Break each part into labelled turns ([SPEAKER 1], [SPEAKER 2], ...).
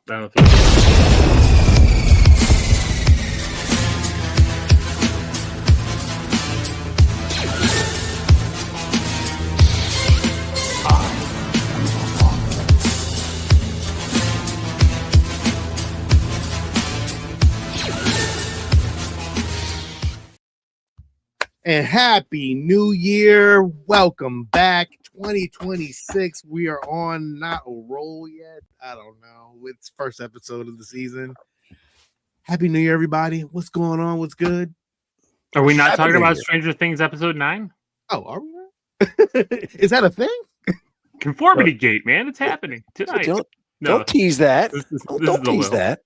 [SPEAKER 1] I don't think.
[SPEAKER 2] And happy new year. Welcome back. 2026. We are on not a roll yet. I don't know. It's first episode of the season. Happy new year, everybody. What's going on? What's good?
[SPEAKER 1] Are we not
[SPEAKER 3] Happy
[SPEAKER 1] talking
[SPEAKER 3] New
[SPEAKER 1] about
[SPEAKER 3] Year.
[SPEAKER 1] Stranger Things episode 9?
[SPEAKER 2] Oh, are we? Is that a thing?
[SPEAKER 1] Conformity Gate, man. It's happening tonight.
[SPEAKER 3] Don't tease that.
[SPEAKER 1] This is
[SPEAKER 3] Don't
[SPEAKER 1] the
[SPEAKER 3] tease
[SPEAKER 1] will.
[SPEAKER 3] that.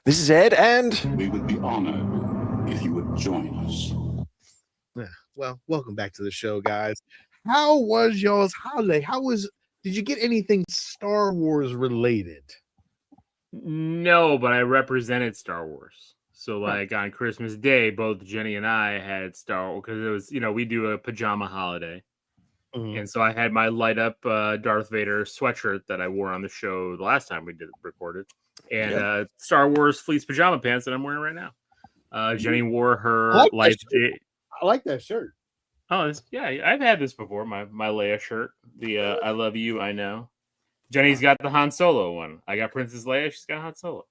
[SPEAKER 3] This is Ed, and
[SPEAKER 4] We would be honored if you would join us.
[SPEAKER 2] Yeah. Well, welcome back to the show, guys. How was y'all's holiday? Did you get anything Star Wars related?
[SPEAKER 1] No, but I represented Star Wars. So, like on Christmas Day, both Jenny and I had Star Wars because it was, we do a pajama holiday.
[SPEAKER 2] Mhm.
[SPEAKER 1] And so I had my light up Darth Vader sweatshirt that I wore on the show the last time we recorded, and Star Wars fleece pajama pants that I'm wearing right now. Jenny wore her
[SPEAKER 2] I like
[SPEAKER 1] life
[SPEAKER 2] that
[SPEAKER 1] day.
[SPEAKER 2] I like that shirt.
[SPEAKER 1] Oh, yeah, I've had this before. My Leia shirt, the "I love you, I know." Jenny's got the Han Solo one. I got Princess Leia. She's got Han Solo.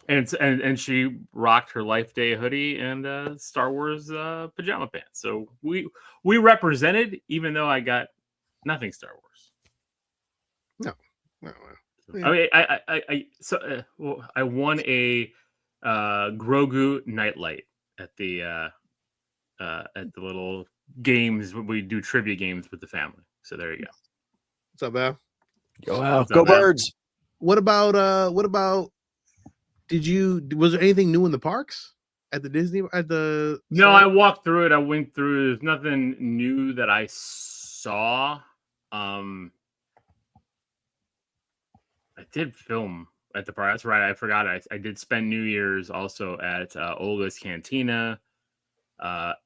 [SPEAKER 1] And she rocked her Life Day hoodie and Star Wars pajama pants. So we represented, even though I got nothing Star Wars.
[SPEAKER 2] No.
[SPEAKER 1] I won a Grogu nightlight at the little games. We do trivia games with the family. So there you go.
[SPEAKER 2] What's up, Al?
[SPEAKER 3] go Birds.
[SPEAKER 2] What about was there anything new in the parks at the Disney
[SPEAKER 1] No, I walked through it. I went through. There's nothing new that I saw. I did film at the park. That's right. I forgot. I did spend New Year's also at Olga's Cantina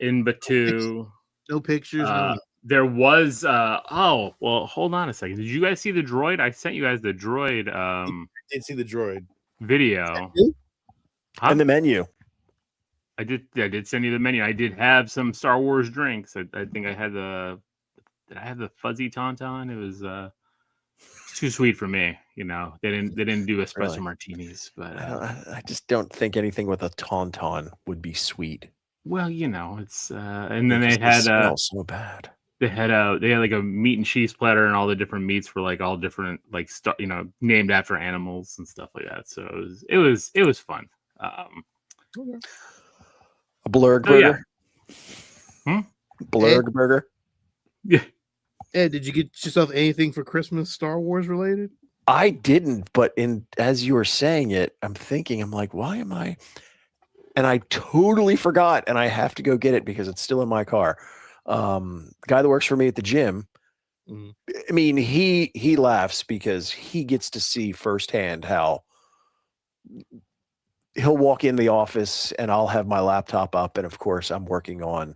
[SPEAKER 1] in Batu.
[SPEAKER 2] No pictures.
[SPEAKER 1] There was hold on a second. Did you guys see the droid? I sent you guys the droid
[SPEAKER 2] Didn't see the droid
[SPEAKER 1] video.
[SPEAKER 3] And the menu.
[SPEAKER 1] I did send you the menu. I did have some Star Wars drinks. I think I had did I have the fuzzy tauntaun? It was too sweet for me. They didn't do espresso
[SPEAKER 3] Really?
[SPEAKER 1] martinis, but
[SPEAKER 3] I just don't think anything with a tauntaun would be sweet.
[SPEAKER 1] well, it's and then
[SPEAKER 3] Because
[SPEAKER 1] they had
[SPEAKER 3] smells so bad.
[SPEAKER 1] they had like a meat and cheese platter, and all the different meats were like all different, like named after animals and stuff like that. So it was fun.
[SPEAKER 3] A blurg burger. Blurg burger.
[SPEAKER 1] Yeah.
[SPEAKER 2] Ed, did you get yourself anything for Christmas Star Wars related?
[SPEAKER 3] I didn't, but as you were saying it, I'm like, why am I? And I totally forgot, and I have to go get it because it's still in my car. The guy that works for me at the gym, I mean, he laughs because he gets to see firsthand how he'll walk in the office and I'll have my laptop up, and of course I'm working on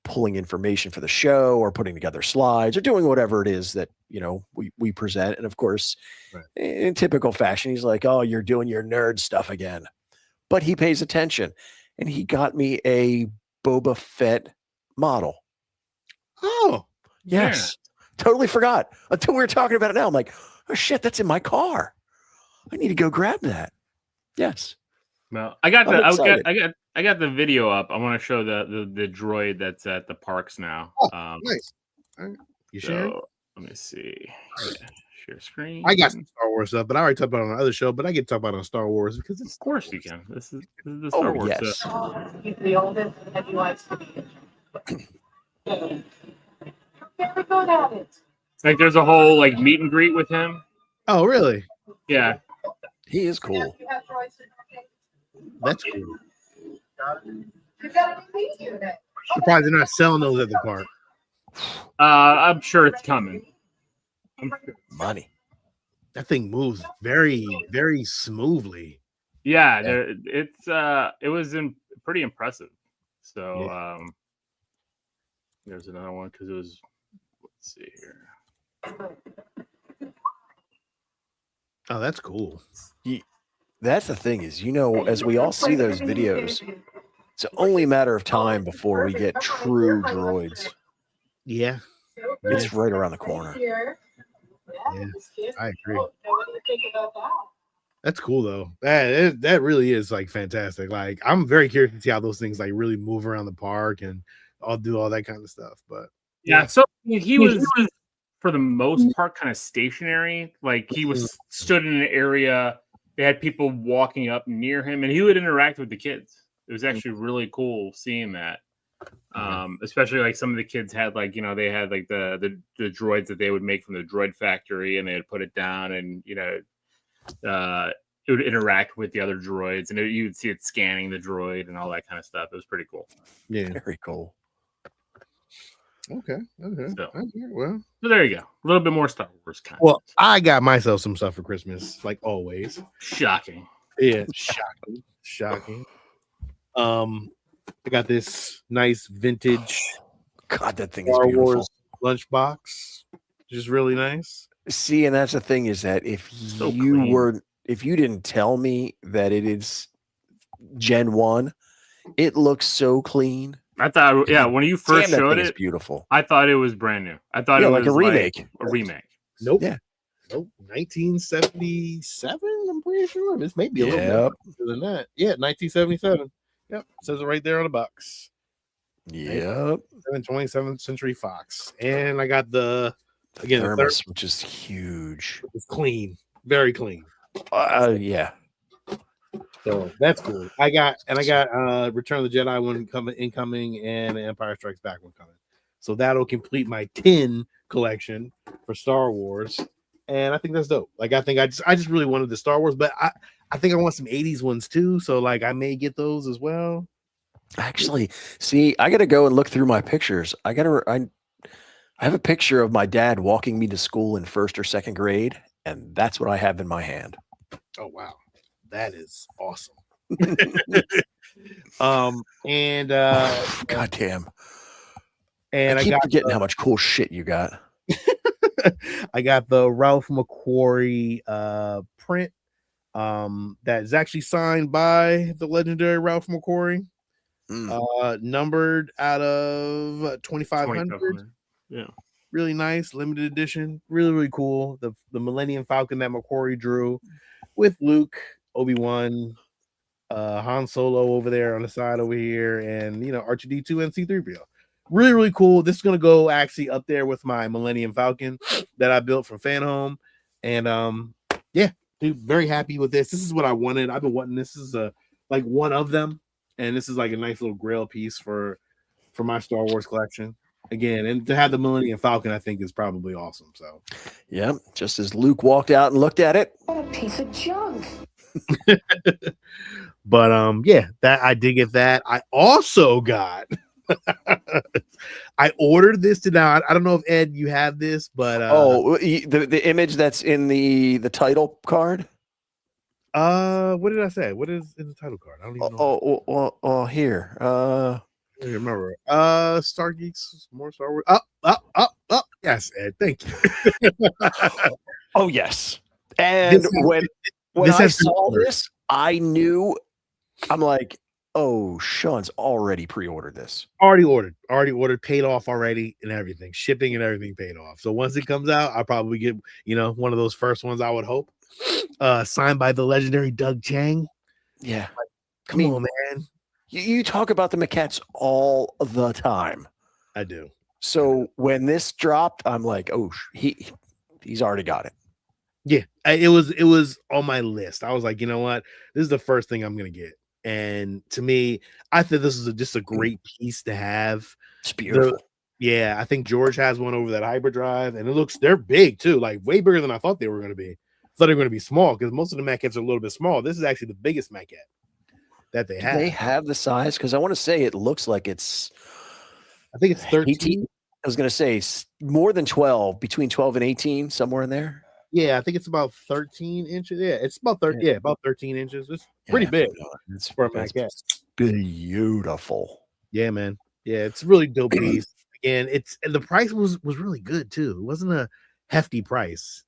[SPEAKER 3] pulling information for the show or putting together slides or doing whatever it is that we present. And of course, in typical fashion, he's like, "Oh, you're doing your nerd stuff again." But he pays attention, and he got me a Boba Fett model.
[SPEAKER 2] Oh,
[SPEAKER 3] yes. Totally forgot until we were talking about it now. I'm like, oh shit, that's in my car. I need to go grab that. Yes.
[SPEAKER 1] Well, I got
[SPEAKER 3] I'm
[SPEAKER 1] I got the video up. I want to show the droid that's at the parks now.
[SPEAKER 2] Oh, nice. All right. You share?
[SPEAKER 1] Let me see. Yeah, share screen.
[SPEAKER 2] I got some Star Wars stuff, but I already talked about it on the other show. But I get to talk about it on Star Wars because it's.
[SPEAKER 1] Of course you can. This is the Star Wars
[SPEAKER 3] yes.
[SPEAKER 1] stuff.
[SPEAKER 5] The oldest that you like to be. You're very good at it.
[SPEAKER 1] Like there's a whole like meet and greet with him.
[SPEAKER 2] Oh, really?
[SPEAKER 1] Yeah.
[SPEAKER 3] He is cool.
[SPEAKER 5] You have choices, okay?
[SPEAKER 2] That's cool.
[SPEAKER 5] You gotta be here then.
[SPEAKER 2] Surprised they're not selling those at the park.
[SPEAKER 1] I'm sure it's coming.
[SPEAKER 3] Money.
[SPEAKER 2] That thing moves very, very smoothly.
[SPEAKER 1] Yeah, it was pretty impressive. So there's another one because it was. Let's see here.
[SPEAKER 2] Oh, that's cool.
[SPEAKER 3] That's the thing is, as we all see those videos, it's only a matter of time before we get true droids.
[SPEAKER 2] Yeah,
[SPEAKER 3] It's right around the corner.
[SPEAKER 2] yeah, I agree. That's cool though. That really is like fantastic. Like I'm very curious to see how those things like really move around the park and I'll do all that kind of stuff. But
[SPEAKER 1] Yeah, so he was for the most part kind of stationary. Like he was stood in an area. They had people walking up near him, and he would interact with the kids. It was actually really cool seeing that. Especially like some of the kids had like they had like the droids that they would make from the droid factory, and they would put it down, and it would interact with the other droids, and you would see it scanning the droid and all that kind of stuff. It was pretty cool.
[SPEAKER 2] Yeah,
[SPEAKER 3] very cool.
[SPEAKER 2] Okay.
[SPEAKER 1] So,
[SPEAKER 2] well,
[SPEAKER 1] so there you go. A little bit more Star Wars content.
[SPEAKER 2] Well, I got myself some stuff for Christmas, like always.
[SPEAKER 1] Shocking.
[SPEAKER 2] Yeah, shocking. I got this nice vintage.
[SPEAKER 3] God, that thing
[SPEAKER 2] Star
[SPEAKER 3] is beautiful.
[SPEAKER 2] Wars lunchbox, just really nice.
[SPEAKER 3] See, and that's the thing is that if you didn't tell me that it is Gen 1, it looks so clean.
[SPEAKER 1] I thought, when you first showed it,
[SPEAKER 3] beautiful.
[SPEAKER 1] I thought it was brand new. I thought it was
[SPEAKER 3] like a remake.
[SPEAKER 1] a remake.
[SPEAKER 2] Nope.
[SPEAKER 3] Yeah.
[SPEAKER 2] Nope. 1977. I'm pretty sure this may be a little bit older than that. Yeah, 1977. Yep, it says it right there on the box.
[SPEAKER 3] Yep.
[SPEAKER 2] 27th Century Fox, and I got the
[SPEAKER 3] thermos, which is huge.
[SPEAKER 2] It's clean, very clean.
[SPEAKER 3] Yeah.
[SPEAKER 2] So that's cool. I got Return of the Jedi one incoming and Empire Strikes Back one coming. So that'll complete my 10 collection for Star Wars. And I think that's dope. Like I think I just really wanted the Star Wars, but I think I want some 80s ones too. So like I may get those as well.
[SPEAKER 3] Actually, see, I gotta go and look through my pictures. I have a picture of my dad walking me to school in 1st or 2nd grade, and that's what I have in my hand.
[SPEAKER 2] Oh wow. That is awesome. And
[SPEAKER 3] goddamn.
[SPEAKER 2] And
[SPEAKER 3] I keep forgetting how much cool shit you got.
[SPEAKER 2] I got the Ralph McQuarrie print that is actually signed by the legendary Ralph McQuarrie. Numbered out of 2,500.
[SPEAKER 1] Yeah.
[SPEAKER 2] Really nice, limited edition, really cool. The Millennium Falcon that McQuarrie drew with Luke, Obi-Wan, Han Solo over there on the side over here, and R2D2 and C-3PO. Really cool. This is gonna go actually up there with my Millennium Falcon that I built from Fan Home, and yeah, dude, very happy with this. This is what I wanted. I've been wanting this. This is like one of them, and this is like a nice little grail piece for my Star Wars collection. Again, and to have the Millennium Falcon, I think is probably awesome. So,
[SPEAKER 3] yeah, just as Luke walked out and looked at it,
[SPEAKER 5] what a piece of junk.
[SPEAKER 2] But yeah, that I did get that. I also got. I ordered this to now. I don't know if Ed, you have this, but
[SPEAKER 3] the image that's in the title card.
[SPEAKER 2] What did I say? What is in the title card? I don't even know.
[SPEAKER 3] Here.
[SPEAKER 2] I remember. Stargeekz, more Star Wars. Up. Yes, Ed. Thank you.
[SPEAKER 3] Oh yes. And when I saw this, I knew. I'm like, oh, Sean's already pre-ordered this.
[SPEAKER 2] Already ordered, paid off already, and everything. Shipping and everything paid off. So once it comes out, I'll probably get one of those first ones. I would hope. Signed by the legendary Doug Chang.
[SPEAKER 3] Yeah.
[SPEAKER 2] Come on, man.
[SPEAKER 3] You talk about the Maquettes all the time.
[SPEAKER 2] I do.
[SPEAKER 3] So when this dropped, I'm like, oh, he's already got it.
[SPEAKER 2] Yeah, it was on my list. I was like, you know what? This is the first thing I'm gonna get. And to me, I think this is just a great piece to have.
[SPEAKER 3] It's beautiful.
[SPEAKER 2] I think George has one over that hyperdrive, and they're big too, like way bigger than I thought they were going to be. I thought they were going to be small because most of the Maquettes are a little bit small. This is actually the biggest Maquette that they have.
[SPEAKER 3] Do they have the size? Because I want to say it looks like it's.
[SPEAKER 2] I think it's 13.
[SPEAKER 3] 18. I was going to say more than 12, between 12 and 18, somewhere in there.
[SPEAKER 2] Yeah, I think it's about 13 inches. Yeah, it's about 30. Yeah, about 13 inches. It's pretty big.
[SPEAKER 3] It's
[SPEAKER 2] for a Maquette.
[SPEAKER 3] Beautiful.
[SPEAKER 2] Yeah, man. Yeah, it's really dope piece. And the price was really good too. It wasn't a hefty price.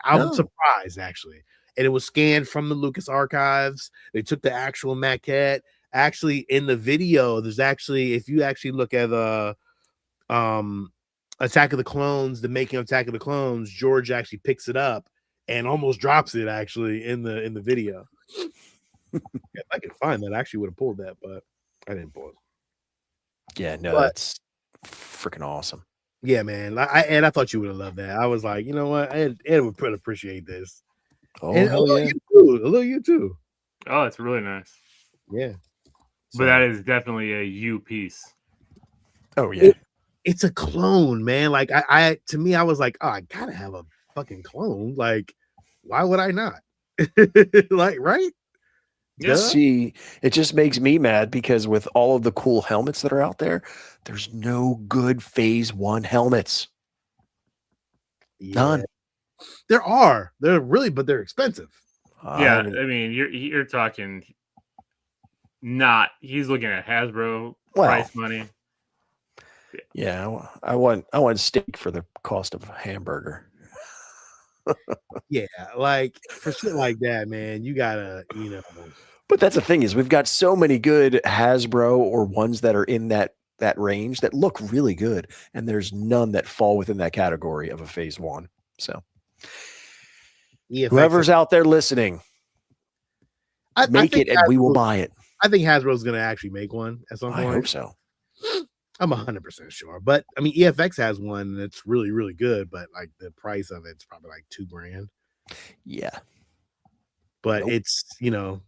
[SPEAKER 2] I'm
[SPEAKER 3] No.
[SPEAKER 2] surprised actually, and it was scanned from the Lucas archives. They took the actual maquette. Actually, in the video, there's actually, if you actually look at Attack of the Clones, the making of Attack of the Clones, George actually picks it up and almost drops it actually in the video. If I could find that, I actually would have pulled that, but I didn't pull it.
[SPEAKER 3] Yeah, no,
[SPEAKER 2] But-
[SPEAKER 3] that's freaking awesome.
[SPEAKER 2] Yeah, man. I thought you would have loved that. I was like, you know what? Ed would appreciate this.
[SPEAKER 3] Oh,
[SPEAKER 2] And
[SPEAKER 3] hell yeah.
[SPEAKER 2] a little you too.
[SPEAKER 1] Oh, it's really nice.
[SPEAKER 2] Yeah.
[SPEAKER 1] But that is definitely a you piece.
[SPEAKER 3] Oh, yeah.
[SPEAKER 2] It's a clone, man. Like I to me, I was like, oh, I gotta have a fucking clone. Like, why would I not? Like, right?
[SPEAKER 1] Yeah.
[SPEAKER 2] Duh.
[SPEAKER 3] See, it just makes me mad because with all of the cool helmets that are out there, there's no good phase 1 helmets. None.
[SPEAKER 2] There are. They're really, but they're expensive.
[SPEAKER 1] Yeah, I mean, you're talking not. He's looking at Hasbro price money.
[SPEAKER 3] Yeah, I want steak for the cost of a hamburger.
[SPEAKER 2] Yeah, like for shit like that, man, you gotta, you know.
[SPEAKER 3] But that's the thing is we've got so many good Hasbro or ones that are in that range that look really good, and there's none that fall within that category of a phase 1. So whoever's out there listening, make it and we will buy it.
[SPEAKER 2] I think Hasbro's gonna actually make one at some point.
[SPEAKER 3] I hope so.
[SPEAKER 2] I'm 100% sure. But I mean, EFX has one that's really, really good, but like the price of it's probably like $2,000.
[SPEAKER 3] Yeah.
[SPEAKER 2] But
[SPEAKER 3] Nope.
[SPEAKER 2] it's, you know,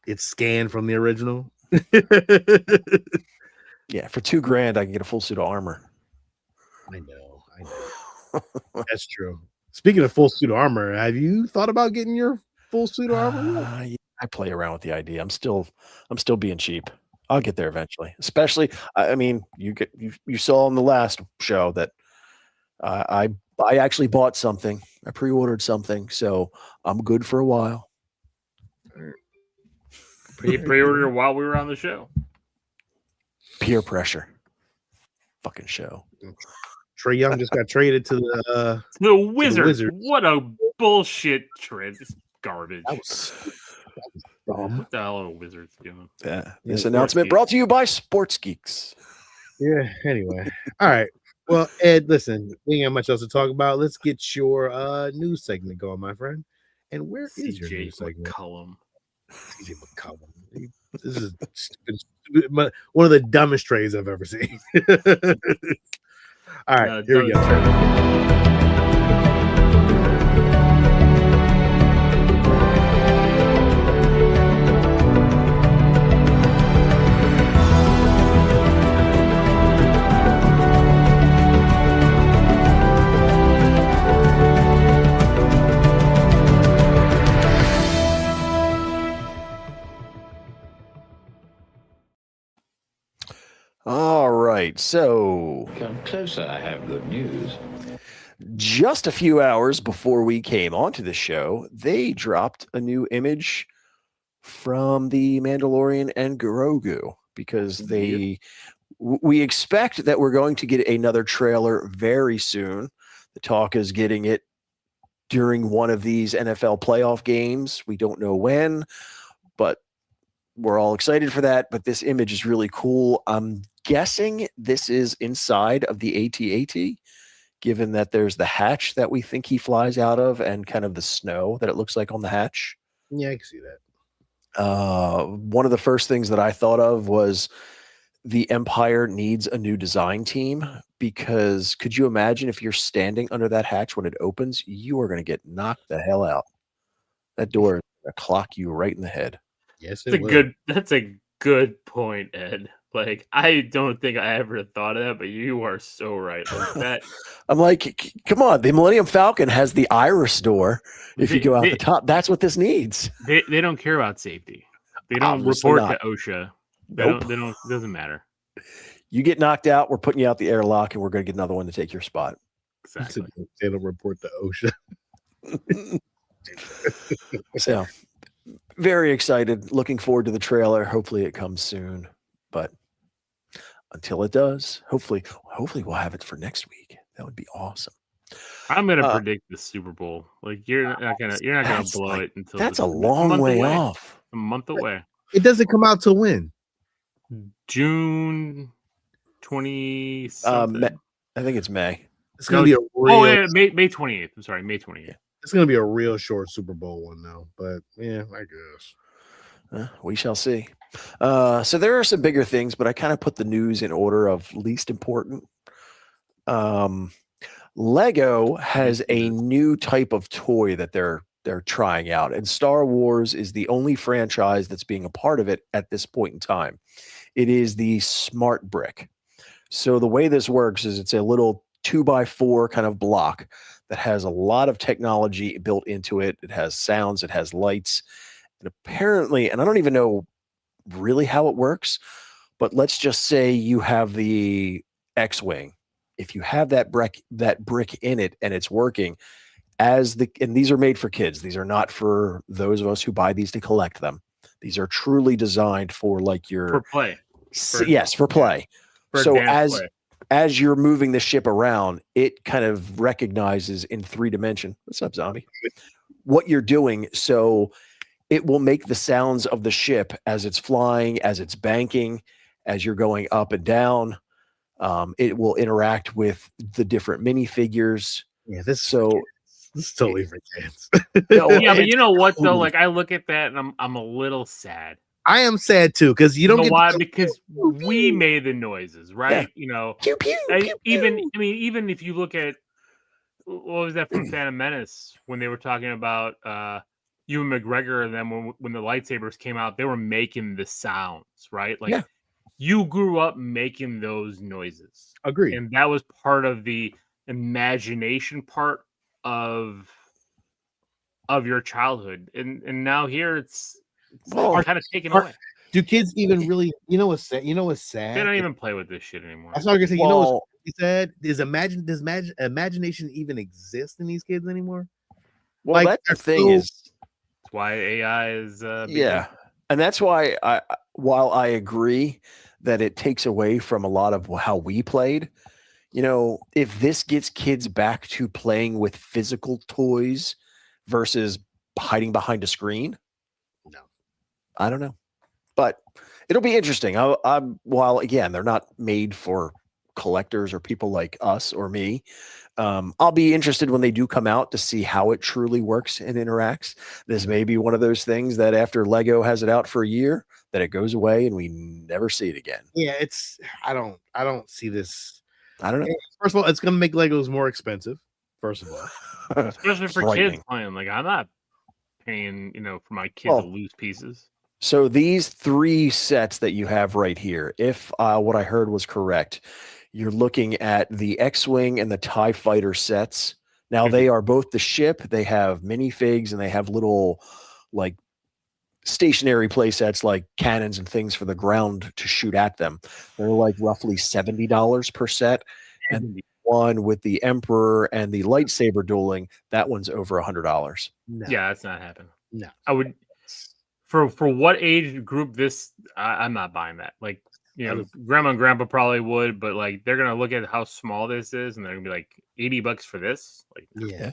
[SPEAKER 2] it's scanned from the original.
[SPEAKER 3] Yeah, for $2,000 I can get a full suit of armor.
[SPEAKER 2] I know. That's true. Speaking of full suit of armor, have you thought about getting your full suit of armor?
[SPEAKER 3] Yeah, I play around with the idea. I'm still being cheap. I'll get there eventually. Especially, I mean, you saw on the last show that I actually bought something. I pre-ordered something, so I'm good for a while.
[SPEAKER 1] He pre-ordered while we were on the show.
[SPEAKER 3] Peer pressure. Fucking show.
[SPEAKER 2] Trae Young just got traded to the
[SPEAKER 1] Wizards. What a bullshit trade. This garbage.
[SPEAKER 2] That was dumb.
[SPEAKER 1] What the hell are the Wizards doing?
[SPEAKER 3] Yeah. This announcement brought to you by Stargeekz.
[SPEAKER 2] Yeah. Anyway. All right. Well, Ed, listen, we ain't got much else to talk about. Let's get your news segment going, my friend. And where is your news segment?
[SPEAKER 1] McCullum.
[SPEAKER 2] CJ McCullum. This is one of the dumbest trades I've ever seen. All right, here we go.
[SPEAKER 3] All right, so
[SPEAKER 4] Come closer, I have good news.
[SPEAKER 3] just a few hours before we came onto the show, they dropped a new image from the Mandalorian and Grogu because we expect that we're going to get another trailer very soon. The talk is getting it during one of these NFL playoff games. We don't know when, but we're all excited for that. But this image is really cool. I'm guessing this is inside of the AT-AT, given that there's the hatch that we think he flies out of and kind of the snow that it looks like on the hatch.
[SPEAKER 2] Yeah, I can see that.
[SPEAKER 3] One of the first things that I thought of was the Empire needs a new design team, because could you imagine if you're standing under that hatch when it opens, you are going to get knocked the hell out. That door is going to clock you right in the head.
[SPEAKER 2] Yes,
[SPEAKER 1] That's a good point, Ed. Like, I don't think I ever thought of that, but you are so right. Like that.
[SPEAKER 3] I'm like, come on, the Millennium Falcon has the iris door. If you go out the top, that's what this needs.
[SPEAKER 1] They don't care about safety. They don't
[SPEAKER 3] Obviously
[SPEAKER 1] report
[SPEAKER 3] not.
[SPEAKER 1] to OSHA.
[SPEAKER 3] Nope.
[SPEAKER 1] They don't. It doesn't matter.
[SPEAKER 3] You get knocked out, we're putting you out the airlock, and we're going to get another one to take your spot.
[SPEAKER 1] Exactly.
[SPEAKER 2] They don't report to OSHA.
[SPEAKER 3] So, very excited. Looking forward to the trailer. Hopefully, it comes soon. But until it does, hopefully we'll have it for next week. That would be awesome.
[SPEAKER 1] I'm gonna
[SPEAKER 3] Uh,
[SPEAKER 1] predict the Super Bowl. Like you're not gonna
[SPEAKER 3] That's
[SPEAKER 1] blow
[SPEAKER 3] like
[SPEAKER 1] it until
[SPEAKER 3] that's a
[SPEAKER 1] it's a
[SPEAKER 3] long
[SPEAKER 1] month
[SPEAKER 3] way
[SPEAKER 1] away.
[SPEAKER 3] off.
[SPEAKER 1] A month away.
[SPEAKER 2] It doesn't come out till when?
[SPEAKER 1] June 20
[SPEAKER 3] Me-
[SPEAKER 1] something.
[SPEAKER 3] I think it's May.
[SPEAKER 2] It's gonna
[SPEAKER 1] No,
[SPEAKER 2] be a real.
[SPEAKER 1] yeah, May 28th. I'm sorry, May 28th.
[SPEAKER 2] It's gonna be a real short Super Bowl one though. But yeah, I guess.
[SPEAKER 3] We shall see. So there are some bigger things, but I kind of put the news in order of least important. Lego has a new type of toy that they're trying out, and Star Wars is the only franchise that's being a part of it at this point in time. It is the Smart Brick. So the way this works is it's a little 2x4 kind of block that has a lot of technology built into it. It has sounds, it has lights, and apparently, and I don't even know really how it works, but let's just say you have the X-wing. If you have that brick in it and it's working, and these are made for kids. These are not for those of us who buy these to collect them. These are truly designed for like your
[SPEAKER 1] For play.
[SPEAKER 3] for play.
[SPEAKER 1] For
[SPEAKER 3] So
[SPEAKER 1] advanced play.
[SPEAKER 3] as you're moving the ship around, it kind of recognizes in 3D. What's up, zombie? What you're doing. So it will make the sounds of the ship as it's flying, as it's banking, as you're going up and down. It will interact with the different minifigures.
[SPEAKER 2] Yeah, this is totally for kids.
[SPEAKER 1] Yeah, but you know what though? Like I look at that and I'm a little sad.
[SPEAKER 2] I am sad too because you don't
[SPEAKER 1] know
[SPEAKER 2] get
[SPEAKER 1] why?
[SPEAKER 2] to go,
[SPEAKER 1] Because
[SPEAKER 2] pew, pew.
[SPEAKER 1] we made the noises, right?
[SPEAKER 3] Yeah.
[SPEAKER 1] You know,
[SPEAKER 3] Pew, pew, pew,
[SPEAKER 1] even
[SPEAKER 3] pew.
[SPEAKER 1] even if you look at what was that from Phantom Menace when they were talking about Ewan McGregor and then when the lightsabers came out, they were making the sounds, right? Like
[SPEAKER 3] Yeah.
[SPEAKER 1] you grew up making those noises.
[SPEAKER 2] Agreed.
[SPEAKER 1] And that was part of the imagination part of your childhood. And now here it's
[SPEAKER 3] Well,
[SPEAKER 1] kind of taken away.
[SPEAKER 2] Do kids even really? You know what's sad? You know what's sad?
[SPEAKER 1] They don't even play with this shit anymore.
[SPEAKER 2] That's what I was gonna say. You know
[SPEAKER 3] Well,
[SPEAKER 2] what's sad? Does imagination even exist in these kids anymore?
[SPEAKER 3] well,
[SPEAKER 2] like,
[SPEAKER 3] that's the
[SPEAKER 2] they're
[SPEAKER 3] thing
[SPEAKER 2] so-
[SPEAKER 3] is,
[SPEAKER 1] That's why AI is
[SPEAKER 3] yeah, and that's why while I agree that it takes away from a lot of how we played, you know, if this gets kids back to playing with physical toys versus hiding behind a screen,
[SPEAKER 2] No.
[SPEAKER 3] I don't know, but it'll be interesting. While again, they're not made for collectors or people like us or me. I'll be interested when they do come out to see how it truly works and interacts. This may be one of those things that after Lego has it out for a year, that it goes away and we never see it again.
[SPEAKER 2] Yeah, it's. I don't see this.
[SPEAKER 3] I don't know.
[SPEAKER 2] First of all, it's gonna make Legos more expensive. First of all,
[SPEAKER 1] especially for
[SPEAKER 3] Frightening.
[SPEAKER 1] kids playing. Like I'm not paying, for my kids
[SPEAKER 3] Well,
[SPEAKER 1] to lose pieces.
[SPEAKER 3] So these 3 sets that you have right here, if what I heard was correct, you're looking at the X-Wing and the TIE Fighter sets. Now they are both the ship. They have minifigs and they have little like stationary play sets like cannons and things for the ground to shoot at them. They're like roughly $70 per set. And the one with the Emperor and the lightsaber dueling, that one's over $100.
[SPEAKER 2] no.
[SPEAKER 1] Yeah, that's not happening.
[SPEAKER 2] No.
[SPEAKER 1] I would for what age group this I'm not buying that. Like, grandma and grandpa probably would, but like they're gonna look at how small this is and they're gonna be like $80 for this. Like,
[SPEAKER 2] Yeah.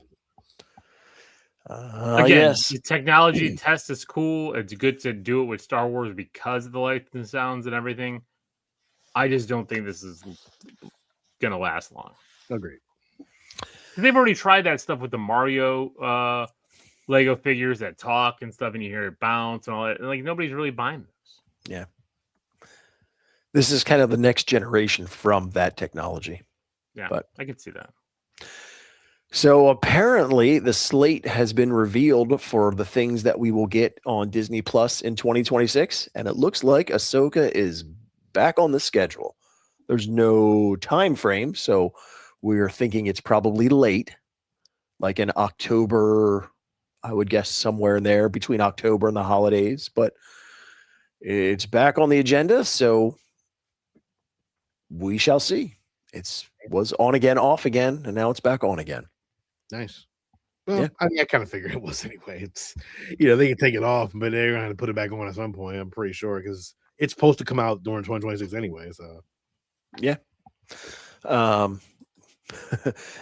[SPEAKER 1] again,
[SPEAKER 3] Yes.
[SPEAKER 1] the technology test is cool. It's good to do it with Star Wars because of the lights and sounds and everything. I just don't think this is gonna last long.
[SPEAKER 2] Agreed.
[SPEAKER 1] They've already tried that stuff with the Mario Lego figures that talk and stuff, and you hear it bounce and all that. And like nobody's really buying those.
[SPEAKER 3] Yeah. This is kind of the next generation from that technology.
[SPEAKER 1] Yeah,
[SPEAKER 3] but
[SPEAKER 1] I can see that.
[SPEAKER 3] So apparently the slate has been revealed for the things that we will get on Disney Plus in 2026. And it looks like Ahsoka is back on the schedule. There's no time frame. So we're thinking it's probably late, like in October, I would guess somewhere in there between October and the holidays, but it's back on the agenda. So we shall see. It was on again, off again, and now it's back on again.
[SPEAKER 2] Nice. Well,
[SPEAKER 3] Yeah.
[SPEAKER 2] I mean, I kind of figured it was anyway. It's, they can take it off, but they're gonna have to put it back on at some point. I'm pretty sure because it's supposed to come out during 2026 anyway. So
[SPEAKER 3] Yeah.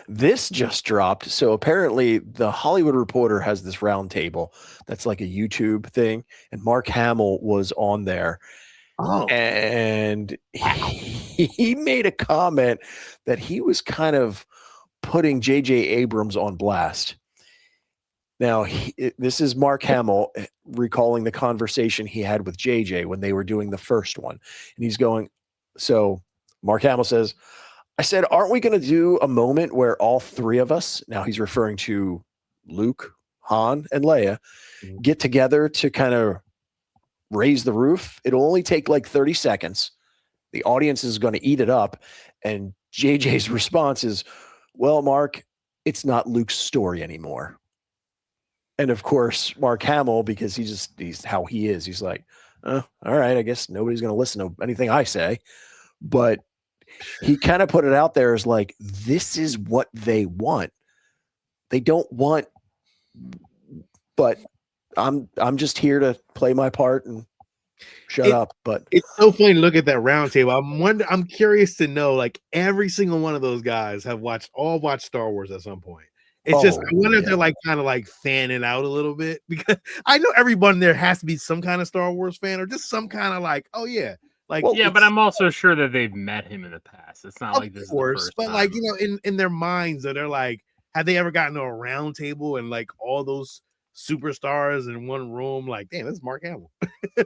[SPEAKER 3] This just dropped. So apparently, the Hollywood Reporter has this roundtable that's like a YouTube thing, and Mark Hamill was on there,
[SPEAKER 2] Oh,
[SPEAKER 3] and he made a comment that he was kind of putting J.J. Abrams on blast. Now, this is Mark Hamill recalling the conversation he had with JJ when they were doing the first one. And he's going, so Mark Hamill says, I said, aren't we going to do a moment where all three of us, now he's referring to Luke, Han, and Leia, get together to kind of raise the roof? It'll only take like 30 seconds. The audience is going to eat it up. And JJ's response is, well, Mark, it's not Luke's story anymore. And of course, Mark Hamill, because he's how he is. He's like, all right, I guess nobody's going to listen to anything I say. But he kind of put it out there as like, this is what they want. They don't want, but I'm just here to play my part and shut up. But
[SPEAKER 2] it's so funny to look at that round table. I'm curious to know, like, every single one of those guys have watched Star Wars at some point. It's just, I wonder if they're like kind of like fanning out a little bit, because I know everyone there has to be some kind of Star Wars fan or just some kind of like, oh yeah, like,
[SPEAKER 1] well, yeah, but I'm also sure that they've met him in the past. It's not like this is the first
[SPEAKER 2] but
[SPEAKER 1] time.
[SPEAKER 2] like, you know, in their minds, that they're like, have they ever gotten to a round table and like all those superstars in one room? Like, damn, this is Mark Hamill.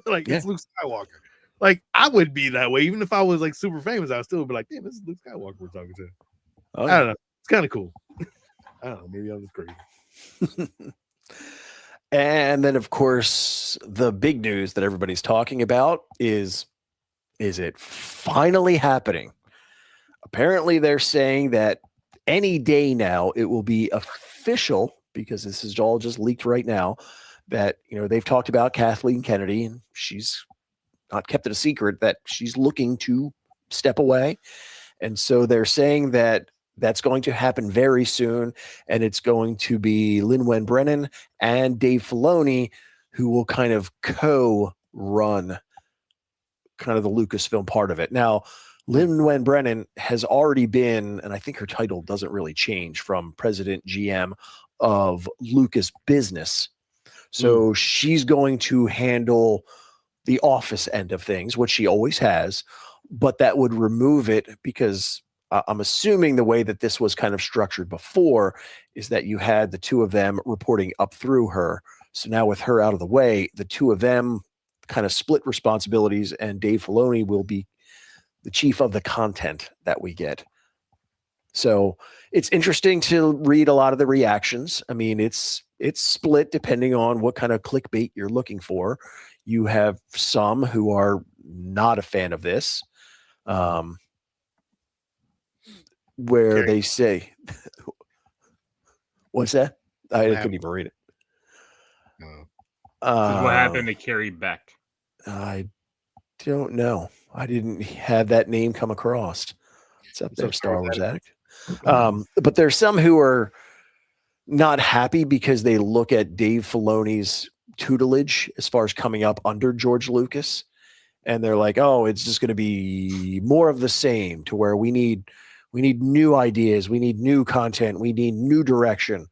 [SPEAKER 2] Like, it's Luke Skywalker. Like, I would be that way even if I was like super famous. I would still be like, damn, this is Luke Skywalker we're talking to. I don't know. It's kind of cool. I don't know. Maybe I'm just crazy.
[SPEAKER 3] And then, of course, the big news that everybody's talking about is it finally happening? Apparently, they're saying that any day now it will be official, because this is all just leaked right now, that, you know, they've talked about Kathleen Kennedy, and she's not kept it a secret that she's looking to step away. And so they're saying that that's going to happen very soon, and it's going to be Lin-Wen Brennan and Dave Filoni who will kind of co-run kind of the Lucasfilm part of it. Now, Lin-Wen Brennan has already been, and I think her title doesn't really change, from president GM of Lucas Business. So she's going to handle the office end of things, which she always has, but that would remove it, because I'm assuming the way that this was kind of structured before is that you had the two of them reporting up through her. So now with her out of the way, the two of them kind of split responsibilities, and Dave Filoni will be the chief of the content that we get. So it's interesting to read a lot of the reactions. I mean, it's split depending on what kind of clickbait you're looking for. You have some who are not a fan of this, where they say, what's that? I couldn't even read it.
[SPEAKER 1] What happened to Carrie Beck?
[SPEAKER 3] I don't know. I didn't have that name come across. It's up there, Star Wars Addict. But there's some who are not happy because they look at Dave Filoni's tutelage as far as coming up under George Lucas, and they're like, oh, it's just going to be more of the same, to where we need new ideas, we need new content, we need new direction.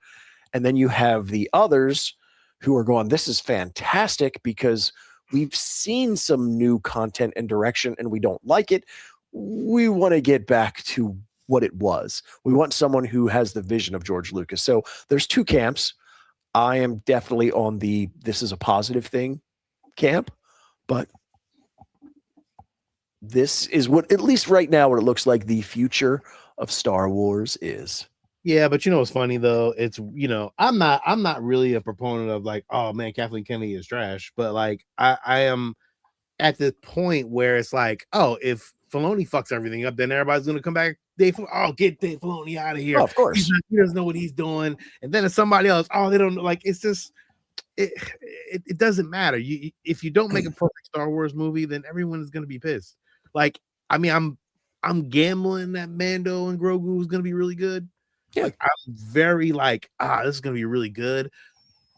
[SPEAKER 3] And then you have the others who are going, this is fantastic because we've seen some new content and direction and we don't like it. We want to get back to what it was. We want someone who has the vision of George Lucas. So there's two camps. I am definitely on the this is a positive thing camp, but this is what, at least right now, what it looks like the future of Star Wars is.
[SPEAKER 2] Yeah, but you know what's funny though? It's, you know, I'm not really a proponent of like, oh man, Kathleen Kennedy is trash, but like I am at the point where it's like, oh, if Filoni fucks everything up, then everybody's gonna come back. Get Dave Filoni out of here.
[SPEAKER 3] Oh, of course.
[SPEAKER 2] He doesn't know what he's doing. And then it's somebody else. Oh, they don't know. Like, it's just it doesn't matter. If you don't make a perfect Star Wars movie, then everyone is gonna be pissed. Like, I mean, I'm gambling that Mando and Grogu is gonna be really good. Yeah. Like, I'm very like, this is gonna be really good.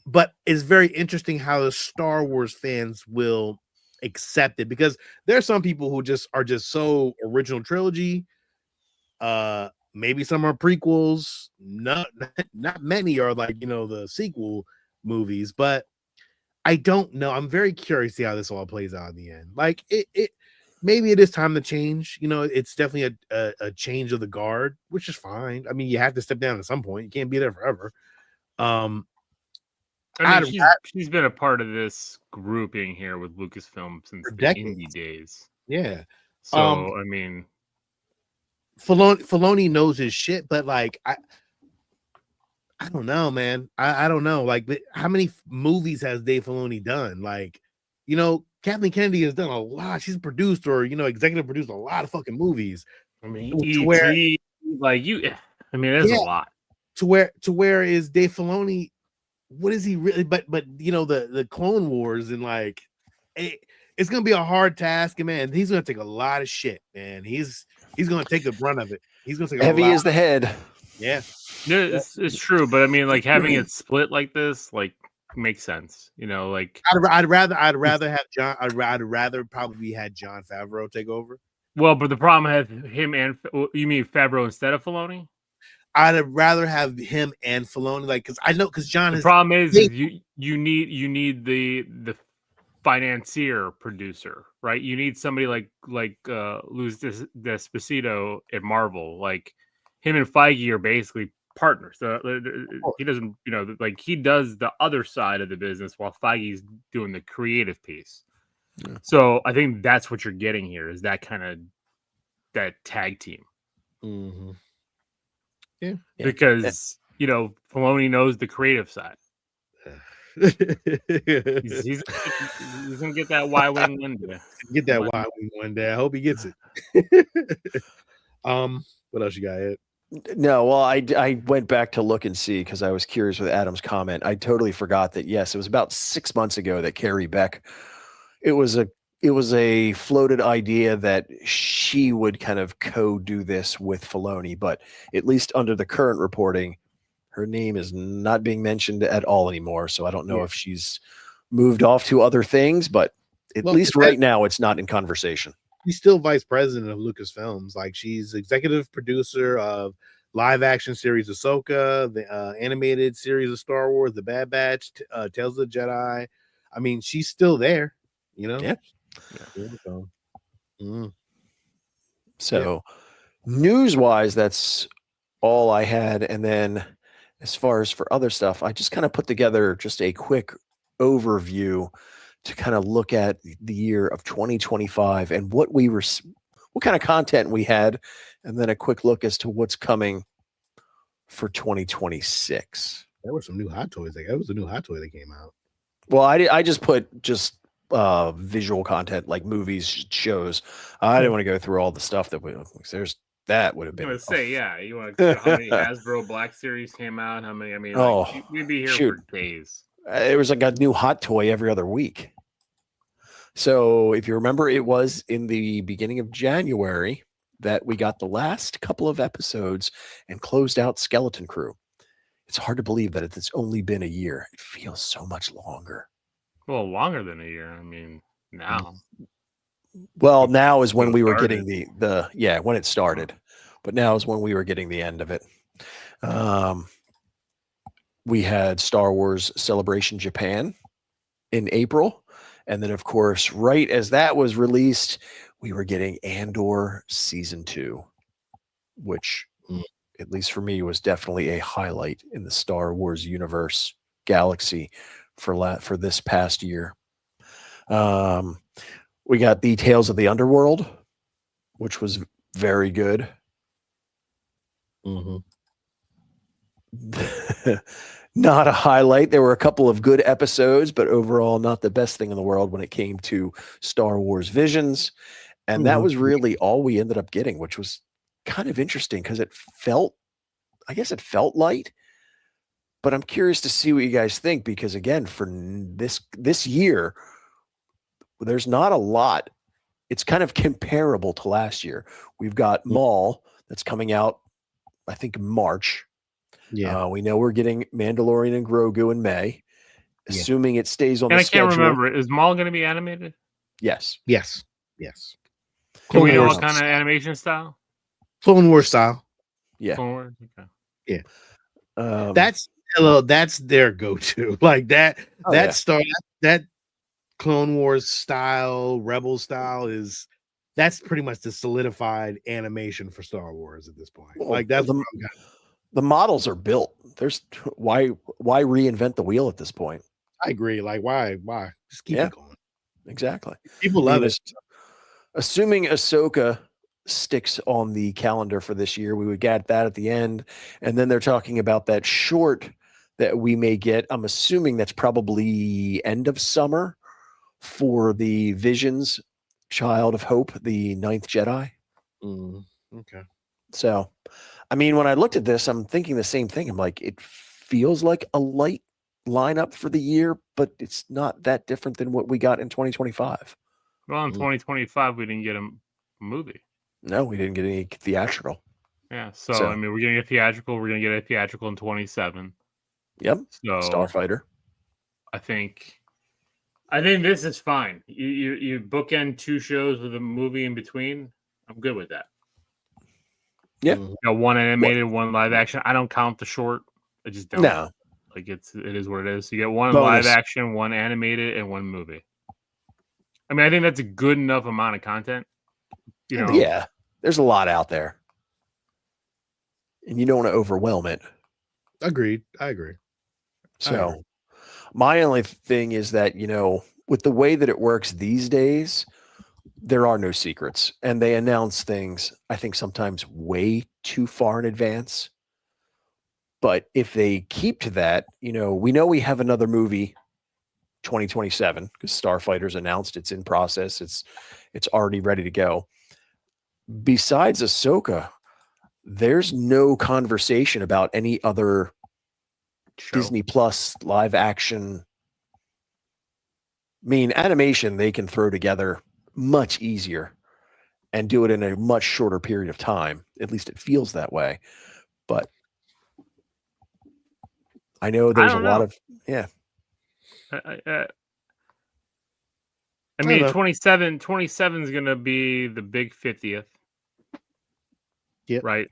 [SPEAKER 2] But it's very interesting how the Star Wars fans will accept it, because there are some people who are just so original trilogy maybe some are prequels. Not many are like the sequel movies, but I don't know. I'm very curious to see how this all plays out in the end. Like it maybe it is time to change. It's definitely a change of the guard, which is fine. I mean, you have to step down at some point. You can't be there forever.
[SPEAKER 1] I mean, she's been a part of this grouping here with Lucasfilm since the indie days.
[SPEAKER 2] Yeah.
[SPEAKER 1] So I mean,
[SPEAKER 2] Filoni knows his shit, but like I don't know, man. I don't know. Like, how many movies has Dave Filoni done? Like, Kathleen Kennedy has done a lot. She's produced or executive produced a lot of fucking movies.
[SPEAKER 1] I mean, E.T., like you. I mean, there's a lot.
[SPEAKER 2] To where is Dave Filoni? What is he really? But the Clone Wars and like it's gonna be a hard task, and man, he's gonna take a lot of shit, man. He's gonna take the brunt of it. He's gonna take
[SPEAKER 3] heavy as the head.
[SPEAKER 2] Yeah.
[SPEAKER 1] Yeah, it's true, but I mean, like having it split like this, like makes sense. Like
[SPEAKER 2] I'd rather have John. I'd rather probably had Jon Favreau take over.
[SPEAKER 1] Well, but the problem has him and you mean Favreau instead of Filoni?
[SPEAKER 2] I'd rather have him and Filoni, like because John.
[SPEAKER 1] The problem is you need the financier producer, right? You need somebody like Luis Despacito at Marvel, like him and Feige are basically partners. He doesn't, like he does the other side of the business while Feige's doing the creative piece. Yeah. So I think that's what you're getting here is that kind of that tag team.
[SPEAKER 2] Mm-hmm.
[SPEAKER 1] Yeah. Because Filoni knows the creative side. he's gonna get that Y-wing one day.
[SPEAKER 2] Get that Y-wing one day. I hope he gets it. What else you got, Ed?
[SPEAKER 3] No, well, I went back to look and see because I was curious with Adam's comment. I totally forgot that. Yes, it was about 6 months ago that Carrie Beck. It was a floated idea that she would kind of co-do this with Filoni, but at least under the current reporting, her name is not being mentioned at all anymore. So I don't know if she's moved off to other things, but at least right now it's not in conversation.
[SPEAKER 2] She's still vice president of Lucasfilms. Like she's executive producer of live action series Ahsoka, the animated series of Star Wars, The Bad Batch, Tales of the Jedi. I mean, she's still there,
[SPEAKER 3] Yeah. So
[SPEAKER 2] Yeah.
[SPEAKER 3] News-wise, that's all I had. And then as far as for other stuff, I just kind of put together just a quick overview to kind of look at the year of 2025 and what kind of content we had, and then a quick look as to what's coming for 2026.
[SPEAKER 2] There were some new hot toys. That was a new hot toy that came out.
[SPEAKER 3] Well, I just put visual content like movies, shows. I didn't want to go through all the stuff that would have been.
[SPEAKER 1] I was say, you want to how many Hasbro Black Series came out? How many? I mean, we'd be here for days.
[SPEAKER 3] It was like a new hot toy every other week. So if you remember, it was in the beginning of January that we got the last couple of episodes and closed out Skeleton Crew. It's hard to believe that it's only been a year. It feels so much longer.
[SPEAKER 1] Well, longer than a year. I mean, now.
[SPEAKER 3] Well, now is when we were getting when it started, but now is when we were getting the end of it. We had Star Wars Celebration Japan in April. And then, of course, right as that was released, we were getting Andor Season 2, which, at least for me, was definitely a highlight in the Star Wars universe galaxy for this past year. We got the Tales of the Underworld, which was very good.
[SPEAKER 2] Mm-hmm.
[SPEAKER 3] Not a highlight. There were a couple of good episodes, but overall not the best thing in the world when it came to Star Wars Visions. And that was really all we ended up getting, which was kind of interesting because it felt light. But I'm curious to see what you guys think, because again, for this year, there's not a lot. It's kind of comparable to last year. We've got Maul that's coming out, I think, in March.
[SPEAKER 2] Yeah,
[SPEAKER 3] we know we're getting Mandalorian and Grogu in May, assuming it stays on the schedule.
[SPEAKER 1] And I can't remember. Is Maul going to be animated?
[SPEAKER 3] Yes.
[SPEAKER 1] Do we know what kind of animation style?
[SPEAKER 2] Clone Wars style.
[SPEAKER 3] Yeah.
[SPEAKER 1] Clone Wars? Okay.
[SPEAKER 2] That's their go-to. Like that.
[SPEAKER 3] Oh,
[SPEAKER 2] that
[SPEAKER 3] yeah.
[SPEAKER 2] star that Clone Wars style, Rebel style that's pretty much the solidified animation for Star Wars at this point.
[SPEAKER 3] Well,
[SPEAKER 2] Like that's
[SPEAKER 3] the models are built. There's why reinvent the wheel at this point?
[SPEAKER 2] I agree. Like why just keep
[SPEAKER 3] Yeah.
[SPEAKER 2] it going.
[SPEAKER 3] Exactly.
[SPEAKER 2] People love it.
[SPEAKER 3] Assuming Ahsoka sticks on the calendar for this year, we would get that at the end. And then they're talking about that short that we may get. I'm assuming that's probably end of summer for the Visions Child of Hope, the Ninth Jedi.
[SPEAKER 2] Okay.
[SPEAKER 3] So, I mean, when I looked at this, I'm thinking the same thing. I'm like, it feels like a light lineup for the year, but it's not that different than what we got in 2025.
[SPEAKER 1] Well, in 2025, we didn't get a movie.
[SPEAKER 3] No, we didn't get any theatrical.
[SPEAKER 1] Yeah. So I mean, we're going to get theatrical. We're going to get a theatrical in 27.
[SPEAKER 3] Yep.
[SPEAKER 1] So
[SPEAKER 3] Starfighter.
[SPEAKER 1] I think this is fine. You bookend 2 shows with a movie in between. I'm good with that.
[SPEAKER 3] Yeah.
[SPEAKER 1] You know, one animated, one live action. I don't count the short. I just don't.
[SPEAKER 3] No.
[SPEAKER 1] Like it is what it is. So you get one
[SPEAKER 3] Bonus.
[SPEAKER 1] live action, one animated, and one movie. I mean, I think that's a good enough amount of content. You know.
[SPEAKER 3] Yeah. There's a lot out there. And you don't want to overwhelm it.
[SPEAKER 2] Agreed. I agree.
[SPEAKER 3] So my only thing is that, you know, with the way that it works these days, there are no secrets. And they announce things, I think, sometimes way too far in advance. But if they keep to that, you know we have another movie 2027 because Starfighter's announced it's in process. It's already ready to go. Besides Ahsoka, there's no conversation about any other Disney Plus live action. I mean, animation they can throw together much easier and do it in a much shorter period of time. At least it feels that way. But I know there's a lot of
[SPEAKER 1] I mean, 27 is going to be the big 50th.
[SPEAKER 2] Yep.
[SPEAKER 1] Right.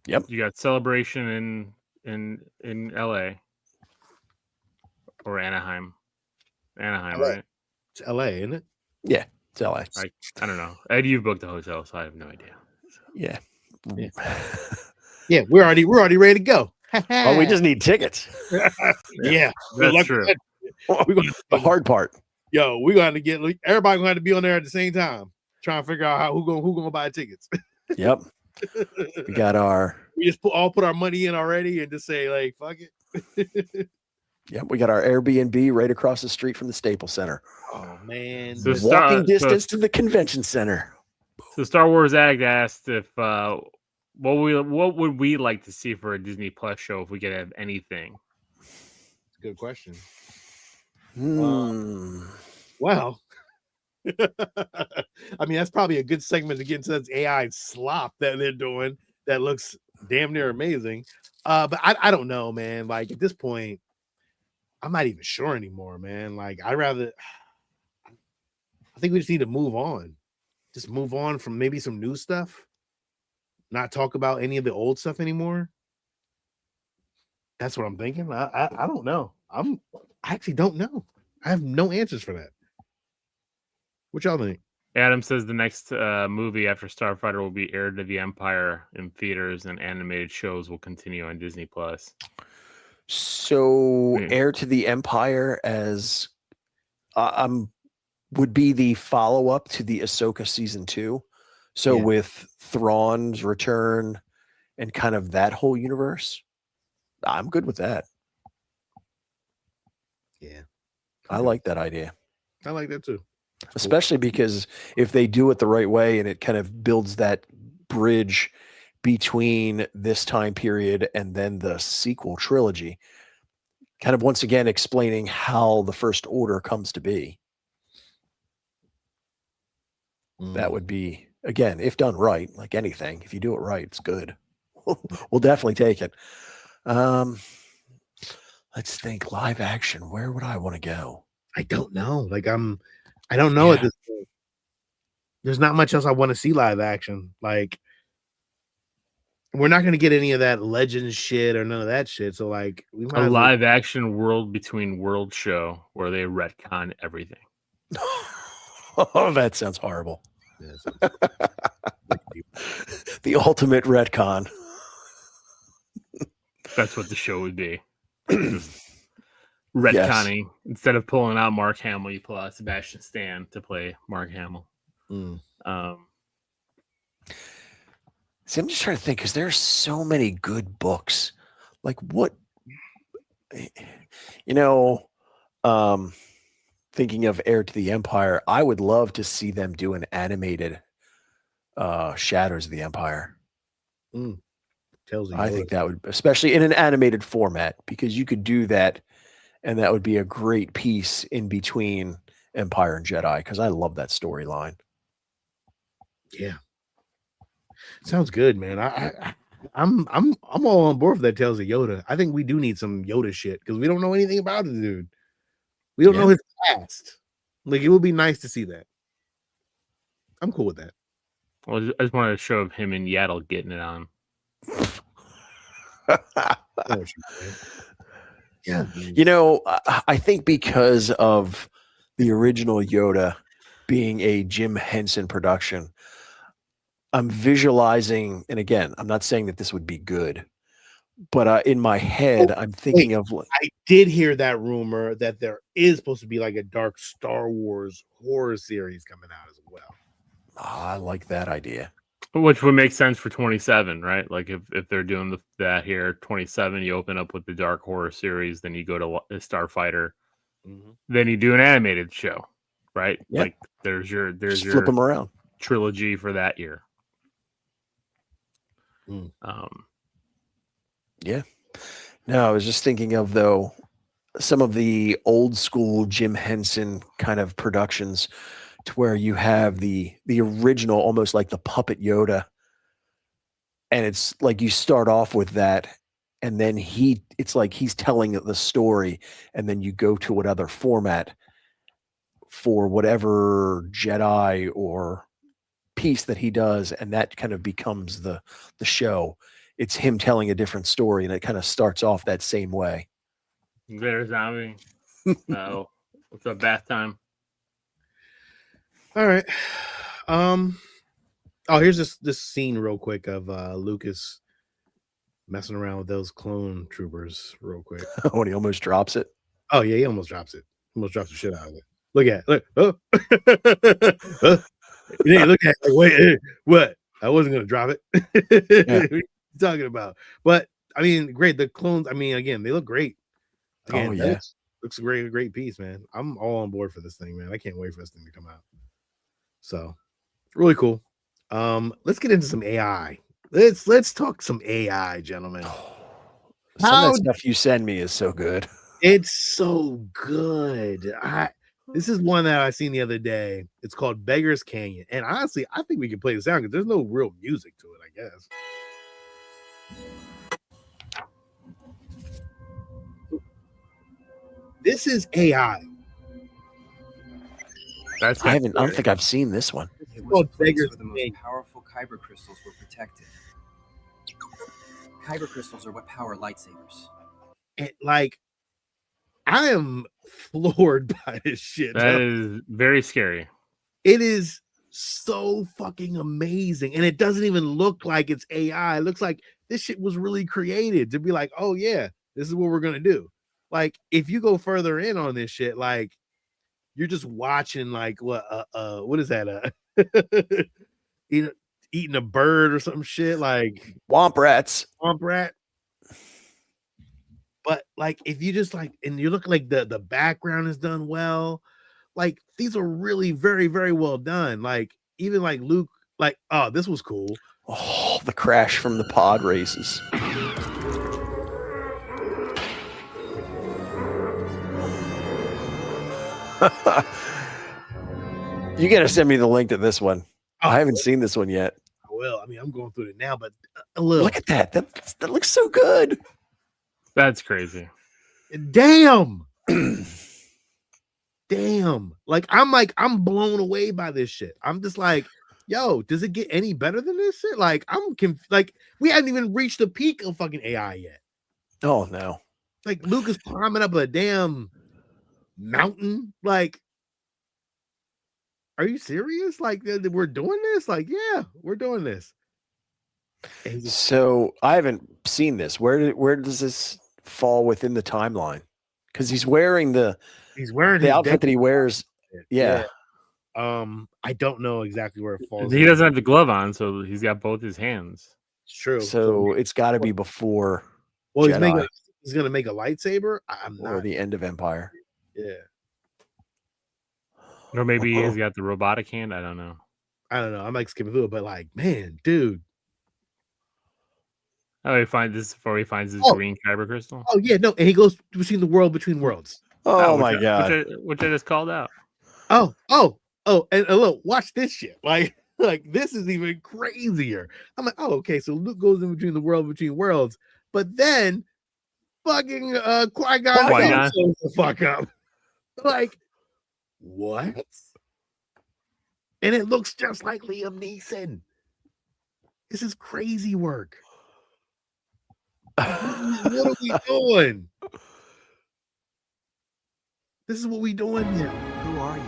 [SPEAKER 3] Yep.
[SPEAKER 1] You got Celebration in LA or Anaheim. Anaheim,
[SPEAKER 2] LA.
[SPEAKER 1] right?
[SPEAKER 2] It's LA, isn't it?
[SPEAKER 3] Yeah, it's LA.
[SPEAKER 1] I don't know. Ed, you've booked the hotel, so I have no idea. So.
[SPEAKER 3] Yeah.
[SPEAKER 2] Yeah, we're already ready to go.
[SPEAKER 3] Oh, we just need tickets.
[SPEAKER 2] Yeah,
[SPEAKER 1] that's true.
[SPEAKER 2] We're gonna,
[SPEAKER 3] the hard part.
[SPEAKER 2] Yo, we're going to get everybody going to have to be on there at the same time, trying to figure out who going to buy tickets.
[SPEAKER 3] Yep. We got
[SPEAKER 2] we just put our money in already and just say like fuck it.
[SPEAKER 3] Yep, we got our Airbnb right across the street from the Staples Center.
[SPEAKER 2] Oh man,
[SPEAKER 1] So
[SPEAKER 3] walking distance to the convention center.
[SPEAKER 1] So Star Wars Ag asked if what would we like to see for a Disney Plus show if we could have anything?
[SPEAKER 2] Good question.
[SPEAKER 3] Hmm.
[SPEAKER 2] Well, I mean that's probably a good segment to get into that AI slop that they're doing. That looks damn near amazing. But I don't know, man. Like at this point, I'm not even sure anymore, man. Like I think we just need to move on. Just move on from maybe some new stuff. Not talk about any of the old stuff anymore. That's what I'm thinking. I don't know. I actually don't know. I have no answers for that. What y'all think?
[SPEAKER 1] Adam says the next movie after Starfighter will be Heir to the Empire in theaters, and animated shows will continue on Disney Plus.
[SPEAKER 3] So, Heir to the Empire as would be the follow-up to the Ahsoka season 2. So with Thrawn's return and kind of that whole universe, I'm good with that.
[SPEAKER 2] Yeah.
[SPEAKER 3] I like that idea.
[SPEAKER 2] I like that too.
[SPEAKER 3] Especially because if they do it the right way and it kind of builds that bridge between this time period and then the sequel trilogy, kind of once again explaining how the First Order comes to be. That would be, again, if done right, like anything, if you do it right, it's good. We'll definitely take it. Let's think live action. Where would I want to go?
[SPEAKER 2] I don't know. Like I don't know at this point. There's not much else I want to see live action. Like we're not gonna get any of that legend shit or none of that shit. So like, we might
[SPEAKER 1] A
[SPEAKER 2] as well-
[SPEAKER 1] live action world between world show where they retcon everything.
[SPEAKER 3] Oh, that sounds horrible.
[SPEAKER 2] Yeah, so-
[SPEAKER 3] The ultimate retcon.
[SPEAKER 1] That's what the show would be. Just retconning. Instead of pulling out Mark Hamill, you pull out Sebastian Stan to play Mark Hamill.
[SPEAKER 2] Mm.
[SPEAKER 3] See, I'm just trying to think because there's so many good books. Like what, you know, thinking of Heir to the Empire, I would love to see them do an animated Shadows of the Empire.
[SPEAKER 2] Tells you
[SPEAKER 3] I think that would, especially in an animated format, because you could do that, and that would be a great piece in between Empire and Jedi. Because I love that storyline.
[SPEAKER 2] Yeah, sounds good, man. I'm all on board for that Tales of Yoda. I think we do need some Yoda shit because we don't know anything about it, dude. We don't know his past. Like, it would be nice to see that. I'm cool with that.
[SPEAKER 1] Well, I just wanted to show him and Yaddle getting it on.
[SPEAKER 2] Yeah,
[SPEAKER 3] You know, I think because of the original Yoda being a Jim Henson production, I'm visualizing, and again, I'm not saying that this would be good, but in my head, I'm thinking of.
[SPEAKER 2] I did hear that rumor that there is supposed to be like a dark Star Wars horror series coming out as well.
[SPEAKER 3] I like that idea.
[SPEAKER 1] Which would make sense for 27, right? Like if they're doing that here, 27, you open up with the dark horror series, then you go to Starfighter, then you do an animated show, right?
[SPEAKER 3] Yeah.
[SPEAKER 1] Like there's your
[SPEAKER 3] Flip them around.
[SPEAKER 1] trilogy for that year.
[SPEAKER 3] Yeah. No, I was just thinking of, though, some of the old school Jim Henson kind of productions to where you have the original, almost like the puppet Yoda. And it's like you start off with that, and then it's like he's telling the story, and then you go to what other format for whatever Jedi or piece that he does, and that kind of becomes the show. It's him telling a different story, and it kind of starts off that same way.
[SPEAKER 1] There's Zombie. Oh, what's up, bath time?
[SPEAKER 2] All right. Oh, here's this scene real quick of Lucas messing around with those clone troopers real quick.
[SPEAKER 3] When he almost drops it.
[SPEAKER 2] Oh yeah, he almost drops it. Almost drops the shit out of it. Look at it. Look. Oh. Yeah, look at it. Wait, what? I wasn't gonna drop it.
[SPEAKER 3] Yeah.
[SPEAKER 2] What are you talking about? But I mean, great. The clones, I mean, again, they look great. Again,
[SPEAKER 3] Oh, yeah.
[SPEAKER 2] Looks a great piece, man. I'm all on board for this thing, man. I can't wait for this thing to come out. So really cool. Let's get into some AI. Let's talk some AI, gentlemen.
[SPEAKER 3] Some of that stuff you send me is so good.
[SPEAKER 2] It's so good. This is one that I seen the other day. It's called Beggar's Canyon. And honestly, I think we can play the sound because there's no real music to it, I guess. This is AI.
[SPEAKER 1] That's
[SPEAKER 3] I don't think I've seen this one.
[SPEAKER 6] It
[SPEAKER 2] called
[SPEAKER 6] was a place
[SPEAKER 2] Beggar's
[SPEAKER 6] where the most
[SPEAKER 2] Canyon.
[SPEAKER 6] powerful kyber crystals were protected. Kyber crystals are what power lightsabers.
[SPEAKER 2] And like, I am floored by this shit.
[SPEAKER 1] That is very scary.
[SPEAKER 2] It is so fucking amazing. And it doesn't even look like it's AI. It looks like this shit was really created to be like, oh yeah, this is what we're gonna do. Like, if you go further in on this shit, like you're just watching like what is that? Eating a bird or some shit, like
[SPEAKER 3] Womp rats.
[SPEAKER 2] womp rat. But like, if you just like, and you look like the background is done well, like these are really very, very well done. Like even like Luke, like, oh, this was cool.
[SPEAKER 3] Oh, the crash from the pod races. You gotta send me the link to this one.
[SPEAKER 2] Oh,
[SPEAKER 3] I haven't seen this one yet.
[SPEAKER 2] well, I mean, I'm going through it now, but a little.
[SPEAKER 3] Look at that. That looks so good.
[SPEAKER 1] That's crazy.
[SPEAKER 2] Damn. Damn. Like I'm blown away by this shit. I'm just like, yo, does it get any better than this shit? Like, like, we haven't even reached the peak of fucking AI yet.
[SPEAKER 3] Oh no.
[SPEAKER 2] Like, Luke is climbing up a damn mountain. Like, are you serious? Like, we're doing this? Like, yeah, we're doing this.
[SPEAKER 3] So I haven't seen this. Where does this fall within the timeline? Because he's wearing the
[SPEAKER 2] his
[SPEAKER 3] outfit that he wears. Yeah.
[SPEAKER 2] I don't know exactly where it falls.
[SPEAKER 1] He doesn't have the glove on, so he's got both his hands.
[SPEAKER 2] It's true.
[SPEAKER 3] So it's got to be before.
[SPEAKER 2] Well,
[SPEAKER 3] Jedi.
[SPEAKER 2] he's gonna make a lightsaber. I'm
[SPEAKER 3] Or
[SPEAKER 2] not.
[SPEAKER 3] the end of Empire.
[SPEAKER 2] Yeah.
[SPEAKER 1] Or maybe he's got the robotic hand. I don't know.
[SPEAKER 2] I'm like skipping through it, but like, man, dude.
[SPEAKER 1] Oh, he finds this before he finds his green kyber crystal.
[SPEAKER 2] Oh yeah, no, and he goes between worlds.
[SPEAKER 3] Oh my god!
[SPEAKER 1] Which I just called out.
[SPEAKER 2] Oh, and look, watch this shit. Like this is even crazier. I'm like, oh, okay, so Luke goes in between worlds, but then fucking Qui-Gon shows the fuck up. Like, what? And it looks just like Liam Neeson. This is crazy work. What are we doing? This is what we doing now.
[SPEAKER 6] Who are you?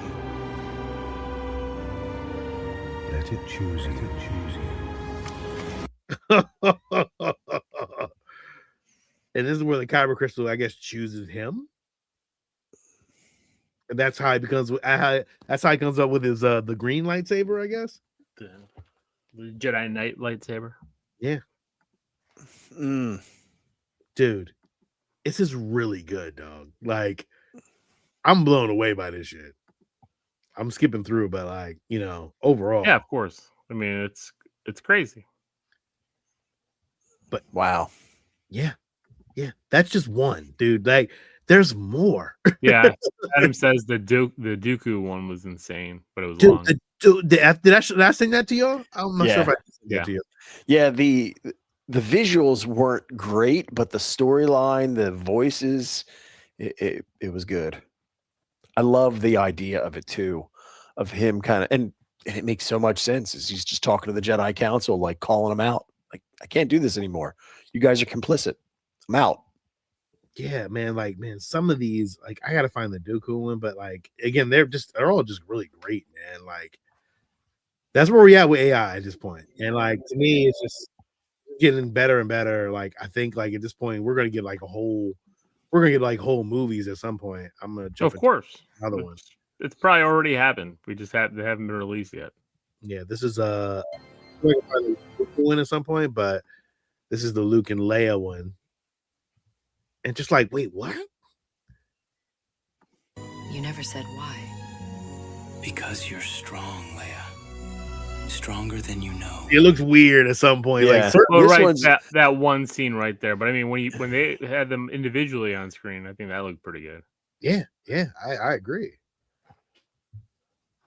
[SPEAKER 7] Let it choose you.
[SPEAKER 2] And this is where the kyber crystal, I guess, chooses him. And that's how he becomes. That's how he comes up with his the green lightsaber, I guess.
[SPEAKER 1] The Jedi Knight lightsaber.
[SPEAKER 2] Yeah. Dude, this is really good, dog. Like, I'm blown away by this shit. I'm skipping through, but like, overall.
[SPEAKER 1] Yeah, of course. I mean, it's crazy.
[SPEAKER 2] But
[SPEAKER 3] wow.
[SPEAKER 2] Yeah. That's just one, dude. Like, there's more.
[SPEAKER 1] Yeah. Adam says the Dooku one was insane, but it was long.
[SPEAKER 2] Did I sing that to y'all? I'm not sure if I sing that to you.
[SPEAKER 3] Yeah, the visuals weren't great, but the storyline, the voices, it was good. I love the idea of it too, of him kind of, and it makes so much sense as he's just talking to the Jedi Council, like calling them out. Like, I can't do this anymore. You guys are complicit. I'm out.
[SPEAKER 2] Yeah, man. Like, man, some of these, like, I gotta find the Dooku one, but like, again, they're all just really great, man. Like, that's where we at with AI at this point. And like, to me, it's just getting better and better. Like, I think like at this point, we're gonna get whole movies at some point. I'm gonna jump.
[SPEAKER 1] Of course,
[SPEAKER 2] another one.
[SPEAKER 1] It's probably already happened. We just they haven't been released yet.
[SPEAKER 2] Yeah, this is we're gonna find the Dooku one at some point, but this is the Luke and Leia one. And just like, wait, what?
[SPEAKER 8] You never said why.
[SPEAKER 6] Because you're strong, Leia. Stronger than you know.
[SPEAKER 2] It looks weird at some point.
[SPEAKER 3] Yeah.
[SPEAKER 2] Like,
[SPEAKER 1] that one scene right there. But I mean, when they had them individually on screen, I think that looked pretty good.
[SPEAKER 2] Yeah, I agree.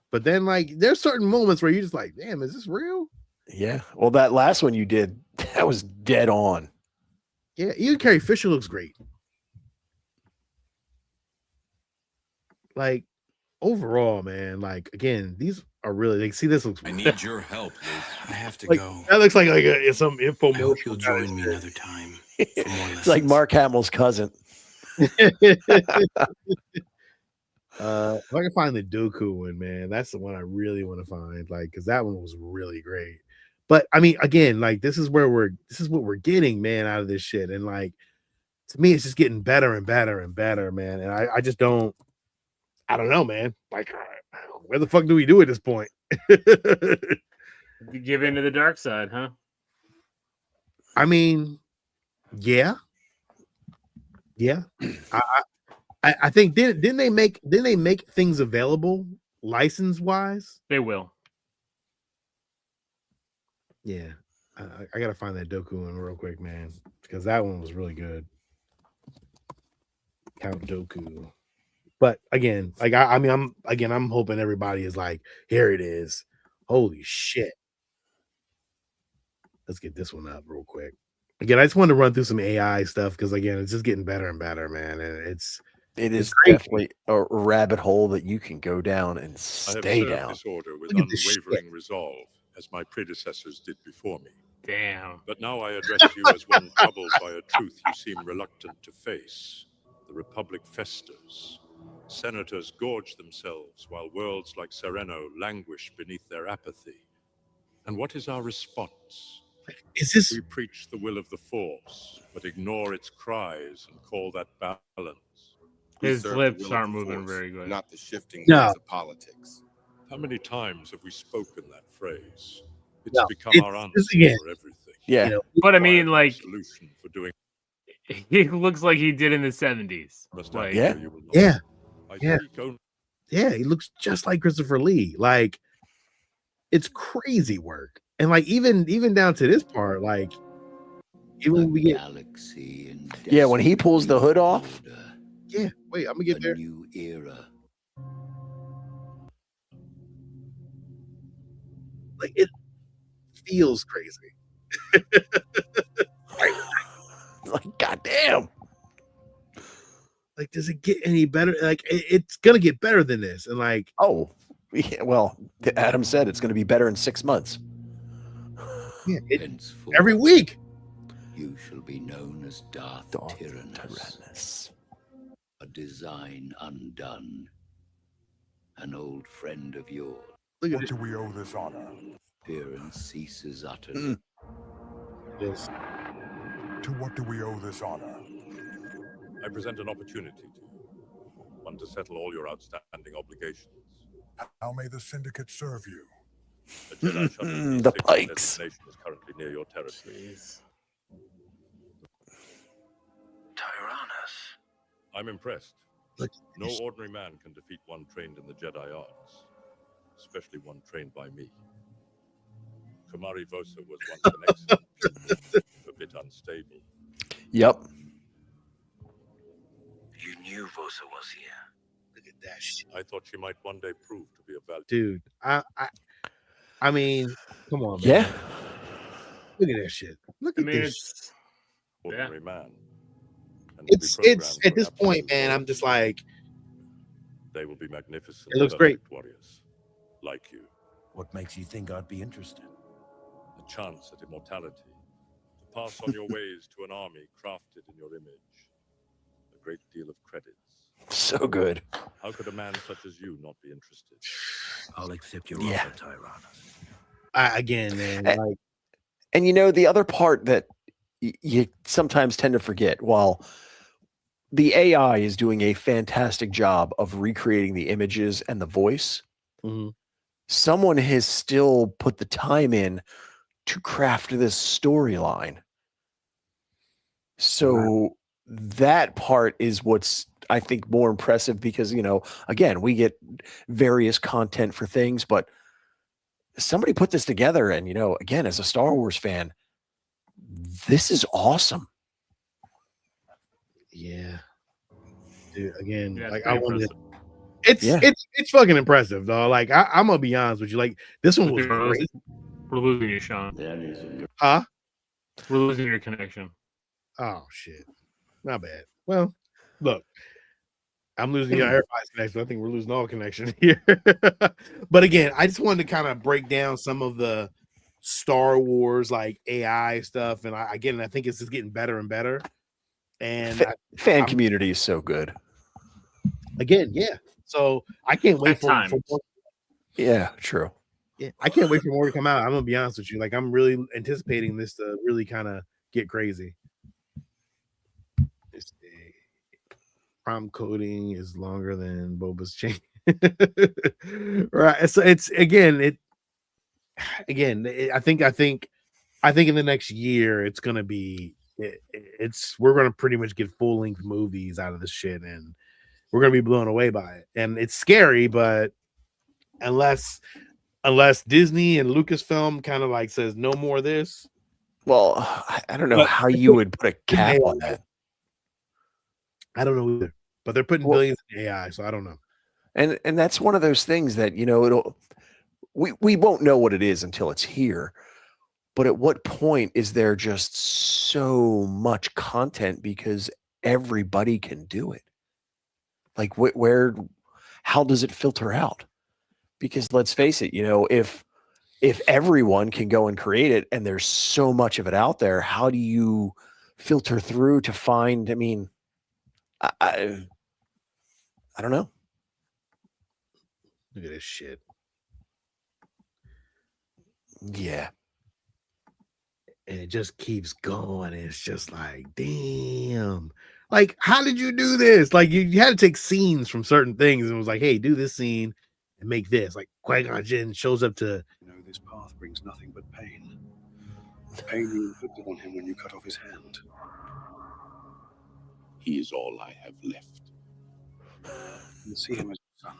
[SPEAKER 2] But then, like, there's certain moments where you're just like, damn, is this real?
[SPEAKER 3] Yeah. Well, that last one you did, that was dead on.
[SPEAKER 2] Yeah, even Carrie Fisher looks great. Like, overall, man, like, again, these are really, like, see, this looks.
[SPEAKER 7] I need your help, Luke.
[SPEAKER 6] I have to
[SPEAKER 2] like,
[SPEAKER 6] go.
[SPEAKER 2] that looks like some info.
[SPEAKER 6] I hope you'll join me another time. For more
[SPEAKER 3] It's like Mark Hamill's cousin.
[SPEAKER 2] If I can find the Dooku one, man, that's the one I really want to find. Like, because that one was really great. But I mean, again, like, this is what we're getting, man, out of this shit. And like, to me, it's just getting better and better and better, man. And I just don't know, man. Like, where the fuck do we do at this point?
[SPEAKER 1] You give in to the dark side, huh?
[SPEAKER 2] I mean, yeah. I think didn't they make things available license wise?
[SPEAKER 1] They will.
[SPEAKER 2] Yeah, I gotta find that Dooku one real quick, man, because that one was really good. Count Dooku. But again, like I'm hoping everybody is like, here it is. Holy shit. Let's get this one up real quick. Again, I just wanted to run through some AI stuff because again, it's just getting better and better, man. And
[SPEAKER 3] it is
[SPEAKER 2] crazy.
[SPEAKER 3] Definitely a rabbit hole that you can go down and stay down.
[SPEAKER 7] This order with
[SPEAKER 2] Look at this
[SPEAKER 7] unwavering resolve. as my predecessors did before me.
[SPEAKER 1] Damn.
[SPEAKER 7] But now I address you as one troubled by a truth you seem reluctant to face. The Republic festers. Senators gorge themselves while worlds like Sereno languish beneath their apathy. And what is our response?
[SPEAKER 2] Is this?
[SPEAKER 7] We preach the will of the Force, but ignore its cries and call that balance.
[SPEAKER 1] His
[SPEAKER 8] serve the
[SPEAKER 1] lips
[SPEAKER 8] will of
[SPEAKER 1] aren't
[SPEAKER 8] the
[SPEAKER 1] moving
[SPEAKER 8] Force,
[SPEAKER 1] very good.
[SPEAKER 8] not the shifting
[SPEAKER 2] No.
[SPEAKER 8] winds of politics.
[SPEAKER 7] How many times have we spoken that phrase? It's
[SPEAKER 2] No,
[SPEAKER 7] become
[SPEAKER 2] it's-
[SPEAKER 7] our
[SPEAKER 2] it's
[SPEAKER 7] answer
[SPEAKER 2] again.
[SPEAKER 7] for everything.
[SPEAKER 3] Yeah.
[SPEAKER 2] You know,
[SPEAKER 1] But I
[SPEAKER 7] Why
[SPEAKER 1] mean,
[SPEAKER 7] have no
[SPEAKER 1] like,
[SPEAKER 7] solution for doing
[SPEAKER 1] he looks like he did in the 70s.
[SPEAKER 7] must
[SPEAKER 1] Like,
[SPEAKER 3] Yeah.
[SPEAKER 7] you will not.
[SPEAKER 2] yeah,
[SPEAKER 7] I
[SPEAKER 2] Yeah.
[SPEAKER 7] seek only
[SPEAKER 2] yeah, he looks just like Christopher Lee. Like, it's crazy work, and like even down to this part, like even when we get
[SPEAKER 6] galaxy and
[SPEAKER 3] Yeah, when he pulls the hood off.
[SPEAKER 2] yeah. Wait, I'm gonna get there.
[SPEAKER 6] new era.
[SPEAKER 2] Like it feels crazy.
[SPEAKER 3] Like, goddamn.
[SPEAKER 2] Like, does it get any better? Like, it's gonna get better than this, and like,
[SPEAKER 3] Oh, yeah, well, Adam said it's going to be better in 6 months.
[SPEAKER 2] yeah,
[SPEAKER 6] Henceforth,
[SPEAKER 2] every week.
[SPEAKER 6] you shall be known as Darth Tyrannus,
[SPEAKER 3] Tyrannus.
[SPEAKER 6] a design undone, an old friend of yours.
[SPEAKER 2] Look at
[SPEAKER 9] What do we owe this honor?
[SPEAKER 6] Appearance ceases utterly.
[SPEAKER 2] this.
[SPEAKER 9] To what do we owe this honor?
[SPEAKER 7] I present an opportunity to you. One to settle all your outstanding obligations.
[SPEAKER 9] How may the Syndicate serve you?
[SPEAKER 7] The Jedi Shuttle
[SPEAKER 3] The
[SPEAKER 7] D6
[SPEAKER 3] Pikes.
[SPEAKER 7] designation is currently near your territory.
[SPEAKER 1] jeez.
[SPEAKER 6] Tyrannus.
[SPEAKER 7] I'm impressed.
[SPEAKER 2] Look,
[SPEAKER 7] No ordinary man can defeat one trained in the Jedi arts, especially one trained by me. Kumari Vosa was once an excellent pupil, a bit unstable.
[SPEAKER 3] Yep.
[SPEAKER 6] You knew Vosa was here.
[SPEAKER 2] look at that shit,
[SPEAKER 7] I thought she might one day prove to be a valuable.
[SPEAKER 2] dude. I mean, come on, man.
[SPEAKER 3] Yeah.
[SPEAKER 2] Look at that shit. Look
[SPEAKER 1] I
[SPEAKER 2] at
[SPEAKER 1] mean,
[SPEAKER 2] this.
[SPEAKER 1] it's
[SPEAKER 7] ordinary man. And will be
[SPEAKER 2] It's
[SPEAKER 7] programmed
[SPEAKER 2] at
[SPEAKER 7] for
[SPEAKER 2] this point,
[SPEAKER 7] absolute
[SPEAKER 2] man. I'm
[SPEAKER 7] glory.
[SPEAKER 2] just like,
[SPEAKER 7] They will be magnificent.
[SPEAKER 2] It looks great.
[SPEAKER 7] perfect warriors, like you.
[SPEAKER 10] What makes you think I'd be interested?
[SPEAKER 7] A chance at immortality, to pass on your ways to an army crafted in your image. A great deal of credits.
[SPEAKER 3] So good.
[SPEAKER 7] How could a man such as you not be interested?
[SPEAKER 10] I'll accept your
[SPEAKER 3] Yeah.
[SPEAKER 10] offer, Tyrannus.
[SPEAKER 2] again, man.
[SPEAKER 3] Eh,
[SPEAKER 2] Like,
[SPEAKER 3] And you know, the other part that you sometimes tend to forget, while the AI is doing a fantastic job of recreating the images and the voice,
[SPEAKER 2] mhm.
[SPEAKER 3] someone has still put the time in to craft this storyline. So that part is what's, I think, more impressive because, you know, again, we get various content for things, but somebody put this together. And, you know, again, as a Star Wars fan, this is awesome.
[SPEAKER 2] Yeah, dude. Again,
[SPEAKER 1] yeah,
[SPEAKER 2] like
[SPEAKER 1] it's
[SPEAKER 2] I
[SPEAKER 1] pretty
[SPEAKER 2] wanted.
[SPEAKER 1] impressive.
[SPEAKER 2] It's
[SPEAKER 3] Yeah.
[SPEAKER 2] it's fucking impressive, though. Like I'm gonna be honest with you. Like this one was
[SPEAKER 1] We're
[SPEAKER 2] great,
[SPEAKER 1] losing you, Sean.
[SPEAKER 2] huh?
[SPEAKER 1] We're losing your connection.
[SPEAKER 2] Oh shit, not bad. Well, look, I'm losing your everybody's connection. I think we're losing all connection here. But again, I just wanted to kind of break down some of the Star Wars like AI stuff, and I think it's just getting better and better. And
[SPEAKER 3] Fan
[SPEAKER 2] I'm-
[SPEAKER 3] community is so good.
[SPEAKER 2] again, yeah. So I can't wait
[SPEAKER 1] At
[SPEAKER 2] for
[SPEAKER 1] times.
[SPEAKER 2] more.
[SPEAKER 3] Yeah, true.
[SPEAKER 2] Yeah, I can't wait for more to come out. I'm gonna be honest with you. Like I'm really anticipating this to really kind of get crazy. Let's see. Prom coding is longer than Boba's chain. Right. So it's again. I think in the next year it's gonna be. We're gonna pretty much get full length movies out of this shit, and we're gonna be blown away by it. And it's scary, but unless Disney and Lucasfilm kind of like says no more of this,
[SPEAKER 3] Well, I don't know
[SPEAKER 2] But-
[SPEAKER 3] how you would put a cap on that.
[SPEAKER 2] I don't know either. But they're putting
[SPEAKER 3] Well-
[SPEAKER 2] billions in AI, so I don't know.
[SPEAKER 3] And that's one of those things that, you know, we won't know what it is until it's here. But at what point is there just so much content because everybody can do it? Like how does it filter out? Because let's face it, you know, if if everyone can go and create it, and there's so much of it out there, how do you filter through to find? I mean, I don't know.
[SPEAKER 2] Look at this shit.
[SPEAKER 3] Yeah.
[SPEAKER 2] And it just keeps going. And it's just like, damn. Like, how did you do this? Like, you had to take scenes from certain things and it was like, hey, do this scene and make this. Like, Qui-Gon Jinn shows up to.
[SPEAKER 8] You know, this path brings nothing but pain. The pain you inflicted on him when you cut off his hand.
[SPEAKER 4] He is all I have left.
[SPEAKER 8] You see him as your son.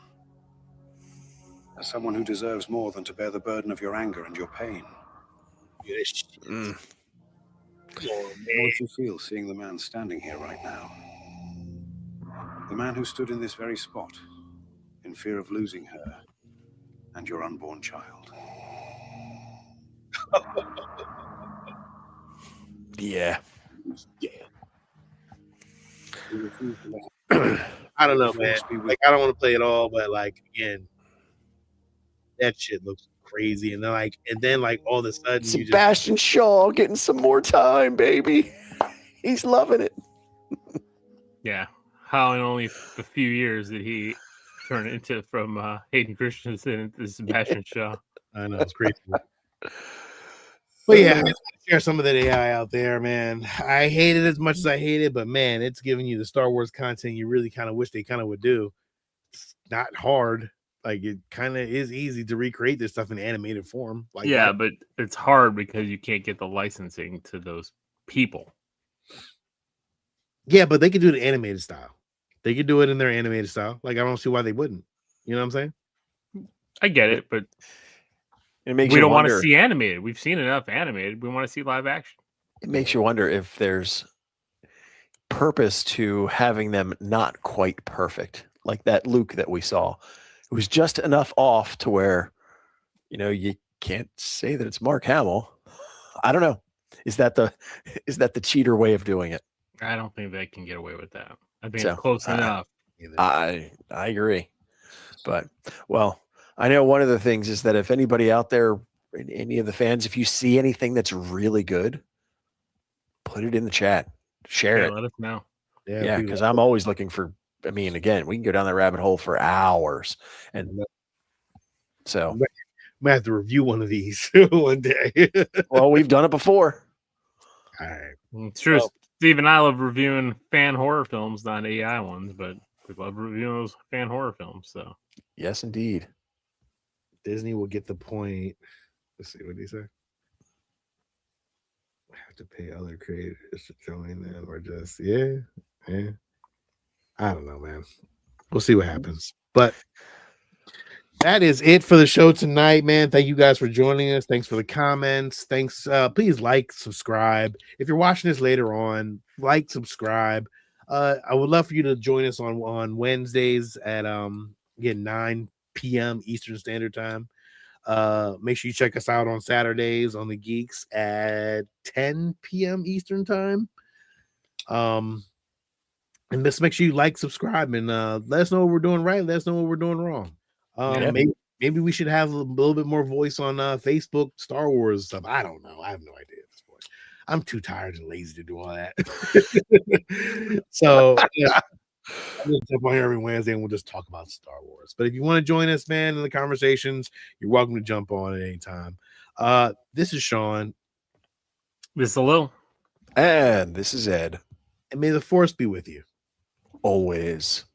[SPEAKER 8] As someone who deserves more than to bear the burden of your anger and your pain.
[SPEAKER 2] Yes.
[SPEAKER 8] How would you feel seeing the man standing here right now? The man who stood in this very spot, in fear of losing her and your unborn child.
[SPEAKER 3] Yeah.
[SPEAKER 4] He's dead.
[SPEAKER 2] I don't know, man. Like, I don't want to play it all, but like, again, that shit looks crazy. And then all of a sudden,
[SPEAKER 3] Sebastian Shaw getting some more time, baby. He's loving it.
[SPEAKER 1] Yeah. How in only a few years did he turn into from Hayden Christensen into Sebastian Shaw?
[SPEAKER 2] I know, it's crazy. But yeah, I just want to share some of that AI out there, man. I hate it as much as I hate it, but man, it's giving you the Star Wars content you really kind of wish they kind of would do. It's not hard. Like, it kind of is easy to recreate this stuff in animated form. Like,
[SPEAKER 1] yeah, but it's hard because you can't get the licensing to those people.
[SPEAKER 2] Yeah, but they could do the animated style. They could do it in their animated style. Like, I don't see why they wouldn't. You know what I'm saying?
[SPEAKER 1] I get it, but
[SPEAKER 3] it makes
[SPEAKER 1] we
[SPEAKER 3] you
[SPEAKER 1] don't want
[SPEAKER 3] wonder.
[SPEAKER 1] to see animated. We've seen enough animated. We want to see live action.
[SPEAKER 3] It makes you wonder if there's purpose to having them not quite perfect, like that Luke that we saw. It was just enough off to where, you can't say that it's Mark Hamill. I don't know. Is that the cheater way of doing it?
[SPEAKER 1] I don't think they can get away with that. I think
[SPEAKER 3] So,
[SPEAKER 1] it's close enough.
[SPEAKER 3] I agree. But, well, I know one of the things is that if anybody out there, any of the fans, if you see anything that's really good, put it in the chat. Share it.
[SPEAKER 1] Let us know.
[SPEAKER 3] Yeah, because I'm always looking for, I mean, again, we can go down that rabbit hole for hours. And so
[SPEAKER 2] I might have to review one of these one day.
[SPEAKER 3] Well, we've done it before.
[SPEAKER 2] All right.
[SPEAKER 1] It's true. Well, Steve and I love reviewing fan horror films, not AI ones, but we love reviewing those fan horror films. So,
[SPEAKER 3] yes, indeed.
[SPEAKER 2] Disney will get the point. Let's see what he said. I have to pay other creators to join them, or just yeah. I don't know, man. We'll see what happens. But that is it for the show tonight, man. Thank you guys for joining us. Thanks for the comments. Thanks. Please like, subscribe. If you're watching this later on, like, subscribe. I would love for you to join us on Wednesdays at 9 p.m. Eastern Standard Time. Make sure you check us out on Saturdays on the Geeks at 10 p.m. Eastern Time. And just make sure you like, subscribe, and let us know what we're doing right. Let us know what we're doing wrong. Maybe we should have a little bit more voice on Facebook Star Wars stuff. I don't know. I have no idea at this point. I'm too tired and lazy to do all that. So yeah, I'll just jump on here every Wednesday and we'll just talk about Star Wars. But if you want to join us, man, in the conversations, you're welcome to jump on at any time. This is Sean.
[SPEAKER 1] This is Lil.
[SPEAKER 3] And this is Ed.
[SPEAKER 2] And may the Force be with you.
[SPEAKER 3] Always.